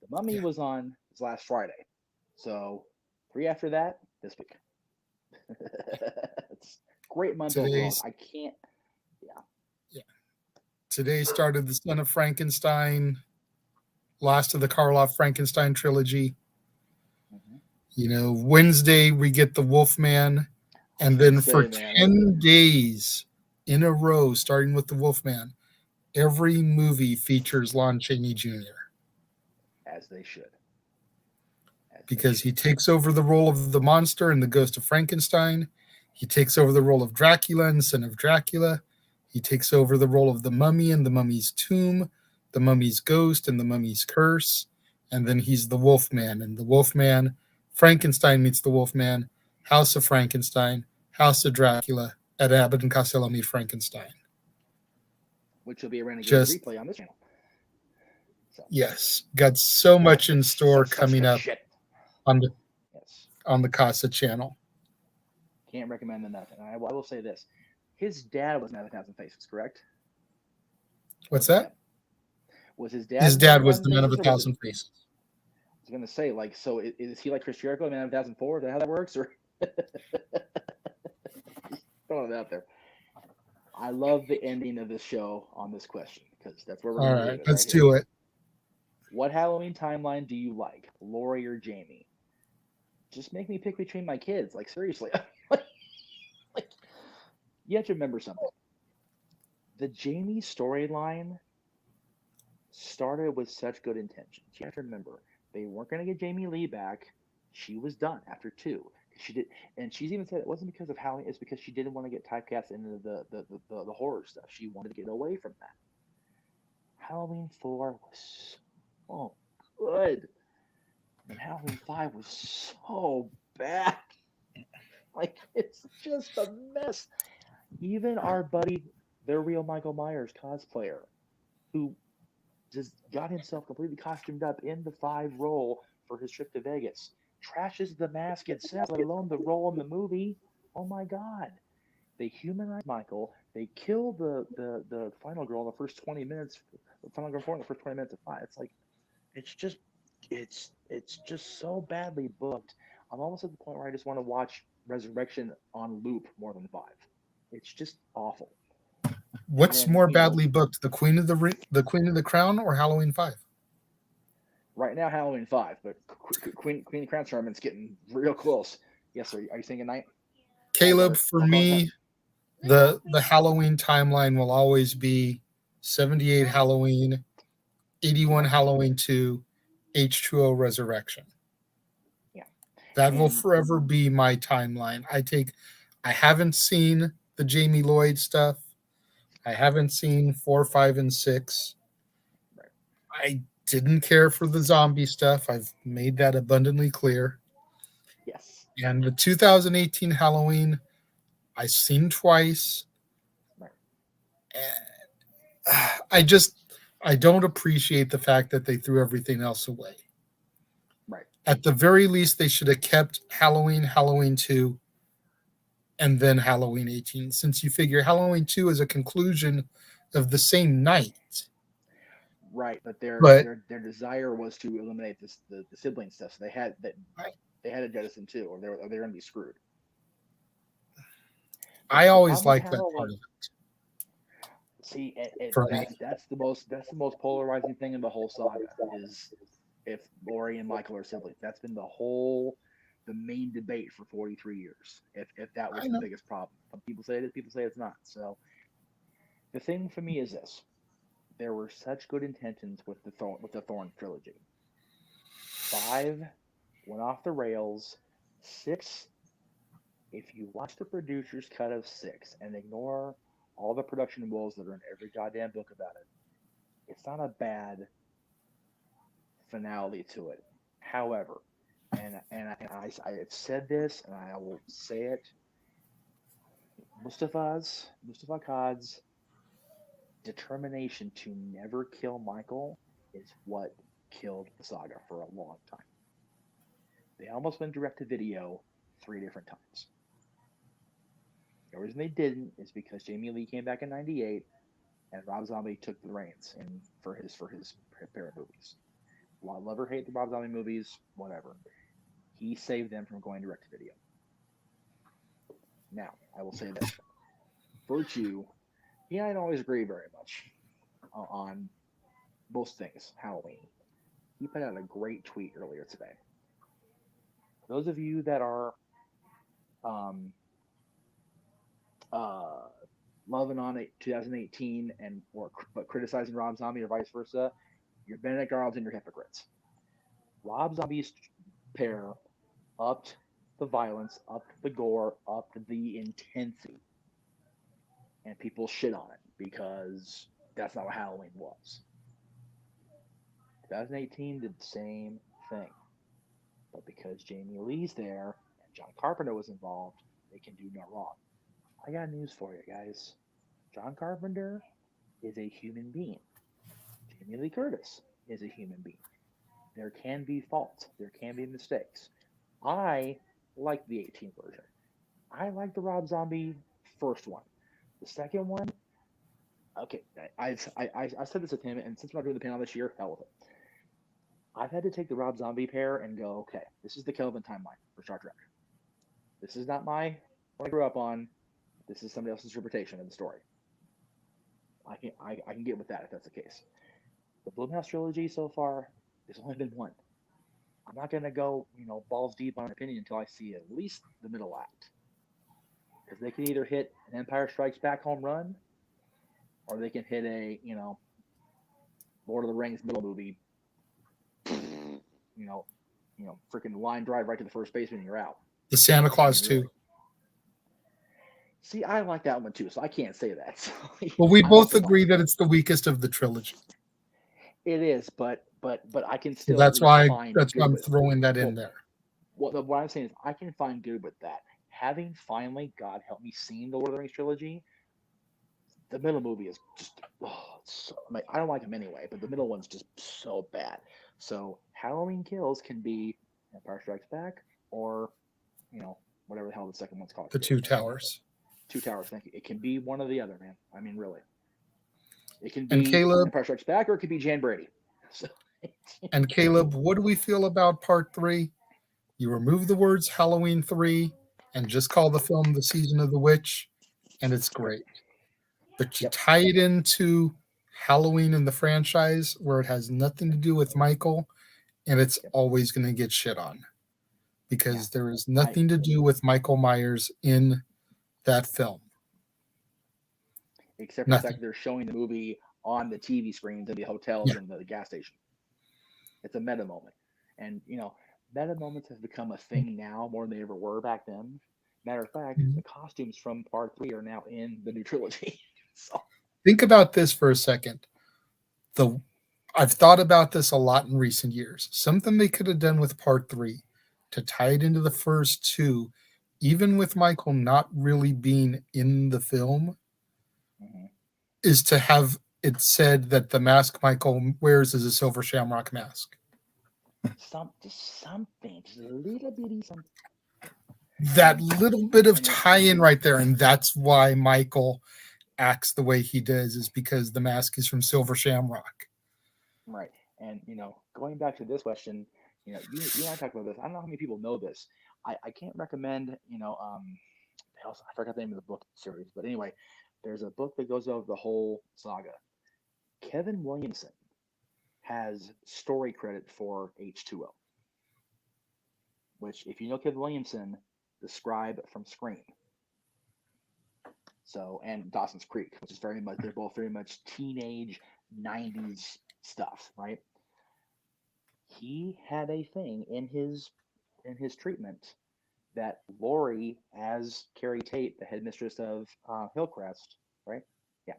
The Mummy Yeah. was on this last Friday. So 3 after that, this week. It's great month overall. Today's I can't. Yeah. yeah. Today started the Son of Frankenstein, last of the Karloff Frankenstein trilogy. Mm-hmm. Wednesday we get the Wolfman, I was and gonna then for say, man, 10 days in a row, starting with the Wolfman, every movie features Lon Chaney Jr. as they should, as they because should. he takes over the role of the monster in The Ghost of Frankenstein. He takes over the role of Dracula in Son of Dracula. He takes over the role of the Mummy in The Mummy's Tomb, The Mummy's Ghost, and The Mummy's Curse. And then he's the Wolfman. And the Wolfman, Frankenstein meets the Wolfman, House of Frankenstein, House of Dracula, at Abbott and Costello meet Frankenstein. Which will be a Renegades Just, replay on this channel. So yes, got so much in store such coming good up shit. on the Yes. on the Casa channel. Can't recommend them enough. And I will say this: his dad was Man of a Thousand Faces, correct? Or What's was it that? him? Was his dad His in Man dad of a was Thousand the Man of Faces, a or was it? Thousand Faces. I was gonna say, like, so is he like Chris Jericho in Man of a Thousand Four? Is that how that works? Or throwing it out there. I love the ending of this show on this question because that's where we're All gonna right, leave it let's right here. do it. What Halloween timeline do you like, Laurie or Jamie? Just make me pick between my kids. Like seriously, like you have to remember something. The Jamie storyline started with such good intentions. You have to remember they weren't going to get Jamie Lee back. She was done after 2. She did, and she's even said it wasn't because of Halloween. It's because she didn't want to get typecast into the horror stuff. She wanted to get away from that. Halloween 4 was so good, and Halloween 5 was so bad. Like it's just a mess. Even our buddy, the real Michael Myers cosplayer, who just got himself completely costumed up in the 5 role for his trip to Vegas, trashes the mask itself, let alone the role in the movie. Oh my God. They humanize Michael. They kill the final girl in the first 20 minutes, the final girl in the first 20 minutes of 5. It's like, it's just, it's just so badly booked. I'm almost at the point where I just want to watch Resurrection on loop more than 5. It's just awful. And What's then, more badly booked, the Queen of the Crown, or Halloween 5? right now Halloween 5, but Queen Crown tournament's getting real close. Yes, sir. Are you thinking night? Caleb, Or for I'll call it 10. me, the Halloween timeline will always be 78 Halloween, 81 Yeah, Halloween 2, H2O Resurrection. yeah. That will And forever be my timeline. I haven't seen the Jamie Lloyd stuff. I haven't seen 4, 5, and 6. right, I didn't care for the zombie stuff. I've made that abundantly clear. yes, And the 2018 Halloween, I've seen twice. right, I I don't appreciate the fact that they threw everything else away. right. At the very least, they should have kept Halloween, Halloween 2, and then Halloween 18, since you figure Halloween 2 is a conclusion of the same night. Right, but But their desire was to eliminate the sibling stuff. So they had to jettison too, or they're going to be screwed. I The always problem with like that part Halloween, of it see, for me. that's the most polarizing thing in the whole saga is if Laurie and Michael are siblings. That's been the main debate for 43 years. If that was I the know. biggest problem, some people say it is, people say it's not. So the thing for me is this: there were such good intentions with the Thorn trilogy. 5 went off the rails. 6, if you watch the producer's cut of 6 and ignore all the production woes that are in every goddamn book about it, it's not a bad finale to it. However, I've said this and I will say it, Mustafa Qad's determination to never kill Michael is what killed the saga for a long time. They almost went direct to video 3 different times. The reason they didn't is because Jamie Lee came back in '98 and Rob Zombie took the reins and for his pair of movies. Love or hate the Rob Zombie movies, whatever. He saved them from going direct to video. Now, I will say this. Virtue, he and I don't always agree very much on most things, Halloween. He put out a great tweet earlier today. Those of you that are um, uh, loving on it 2018 but criticizing Rob Zombie or vice versa, you're Benedict Arnold and you're hypocrites. Rob Zombie's pair upped the violence, upped the gore, upped the intensity, and people shit on it because that's not what Halloween was. 2018 did the same thing, but because Jamie Lee's there and John Carpenter was involved, they can do no wrong. I got news for you guys. John Carpenter is a human being. Jamie Lee Curtis is a human being. There can be faults. There can be mistakes. I like the 18 version. I like the Rob Zombie first one. The second one, okay, I said this with him, and since we're not doing the panel this year, hell with it. I've had to take the Rob Zombie pair and go, okay, this is the Kelvin timeline for Star Trek. This is not what I grew up on. This is somebody else's interpretation of the story. I can get with that if that's the case. The Blumhouse trilogy so far, there's only been one. I'm not gonna go, balls deep on an opinion until I see at least the middle act, because they can either hit an Empire Strikes Back home run, or they can hit a Lord of the Rings middle movie, freaking line drive right to the first baseman and you're out. The Santa Claus too. See, I like that one too, so I can't say that. So, well, we both agree that it's the weakest of the trilogy. It is, but I can still. So that's why I'm throwing that in there. What I'm saying is, I can find good with that. Having finally, God help me, seen the Lord of the Rings trilogy, the middle movie is just I don't like them anyway, but the middle one's just so bad. So Halloween Kills can be Empire Strikes Back, or whatever the hell the second one's called. The Two Towers. Two Towers, thank you. It can be one or the other, man. I mean, really. It can be Caleb, Empire Strikes Back, or it could be Jan Brady. So. And Caleb, what do we feel about Part 3? You remove the words Halloween 3 and just call the film The Season of the Witch, and it's great. But you tie it into Halloween in the franchise where it has nothing to do with Michael, and it's always going to get shit on because there is nothing to do with Michael Myers in that film. Except for the fact that they're showing the movie on the TV screens in the hotels and the gas station. It's a meta moment. And, meta moments have become a thing now more than they ever were back then. Matter of fact, the costumes from Part 3 are now in the new trilogy. So. Think about this for a second. I've thought about this a lot in recent years. Something they could have done with Part 3 to tie it into the first two, even with Michael not really being in the film, is to have it said that the mask Michael wears is a silver shamrock mask. Just something, just a little bitty something. That little bit of tie-in right there, and that's why Michael acts the way he does, is because the mask is from Silver Shamrock. Right, and going back to this question, you and I talked about this. I don't know how many people know this. I can't recommend, I forgot the name of the book series, but anyway, there's a book that goes over the whole saga. Kevin Williamson has story credit for H2O, which, if you know Kevin Williamson, the scribe from Scream. So, and Dawson's Creek, which is they're both very much teenage 90s stuff, right? He had a thing in his treatment that Lori, as Carrie Tate, the headmistress of Hillcrest, right? Yeah.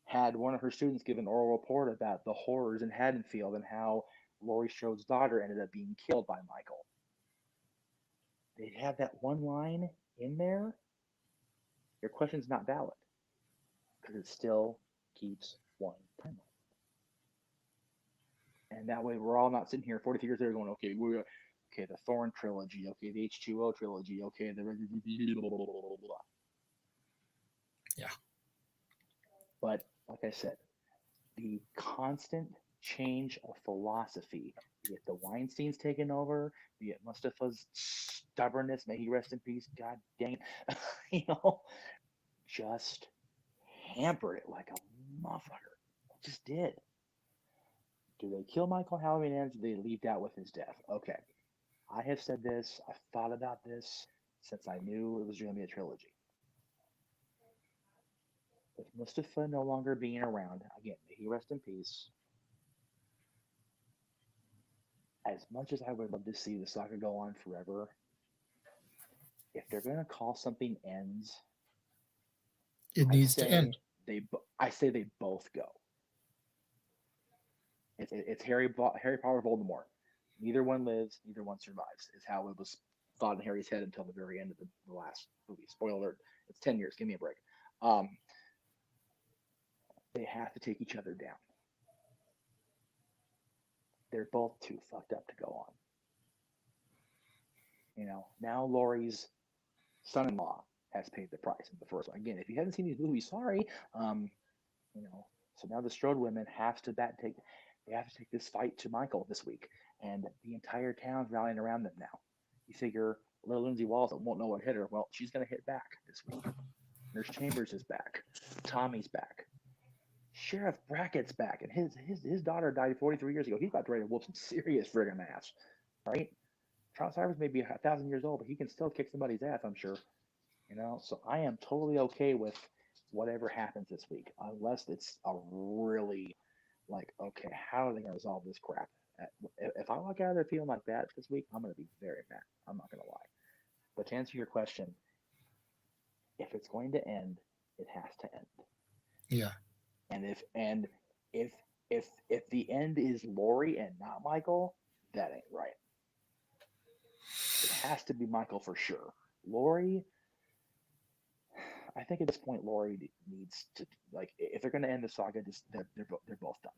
Had one of her students give an oral report about the horrors in Haddonfield and how Laurie Strode's daughter ended up being killed by Michael. They'd have that one line in there. Your question's not valid because it still keeps one timeline. And that way we're all not sitting here 43 years later going, okay, the Thorn trilogy, okay, the H2O trilogy, okay, the blah, blah, blah, yeah. But like I said, the constant change of philosophy, be it the Weinstein's taken over, be it Mustafa's stubbornness, may he rest in peace, god dang it, you know, just hampered it like a motherfucker. Just did. Do they kill Michael Halloween ends? Or do they leave out with his death? Okay. I have said this, I've thought about this since I knew it was going to be a trilogy. With Mustafa no longer being around, again, may he rest in peace. As much as I would love to see the saga go on forever, if they're going to call something ends, It I needs to say end. I say they both go. It's Harry Potter, Voldemort. Neither one lives, neither one survives. Is how it was thought in Harry's head until the very end of the last movie. Spoiler alert: it's 10 years. Give me a break. Um, they have to take each other down. They're both too fucked up to go on. You know, now Laurie's son-in-law has paid the price in the first one. Again, if you haven't seen these movies, sorry. You know, so now the Strode women have to take this fight to Michael this week, and the entire town's rallying around them now. You figure little Lindsay Walls won't know what hit her. Well, she's gonna hit back this week. Nurse Chambers is back. Tommy's back. Sheriff Brackett's back, and his daughter died 43 years ago. He's about ready to whoop some serious friggin' ass, right? Charles Cyrus may be 1,000 years old, but he can still kick somebody's ass, I'm sure. You know, so I am totally okay with whatever happens this week, unless it's a really like, okay, how are they gonna resolve this crap? If I walk out of there feeling like that this week, I'm gonna be very mad. I'm not gonna lie. But to answer your question, if it's going to end, it has to end. Yeah. And if the end is Lori and not Michael, that ain't right. It has to be Michael for sure. Lori, I think at this point, Lori needs to, like, if they're going to end the saga, just they're both done.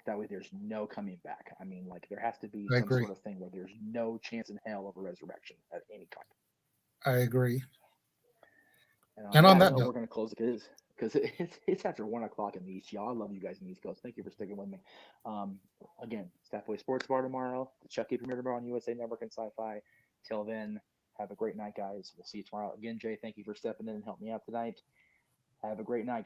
That way, there's no coming back. I mean, like, there has to be I some agree. sort of thing where there's no chance in hell of a resurrection at any kind. I agree. And on And on that that note, we're note, going to close it because it's after 1 o'clock in the East, y'all. I love you guys in the East Coast. Thank you for sticking with me. Um, Again, Staffway Sports Bar tomorrow, the Chucky premiere tomorrow on USA Network and Sci-Fi. Till then, have a great night, guys. We'll see you tomorrow. Again, Jay, thank you for stepping in and helping me out tonight. Have a great night.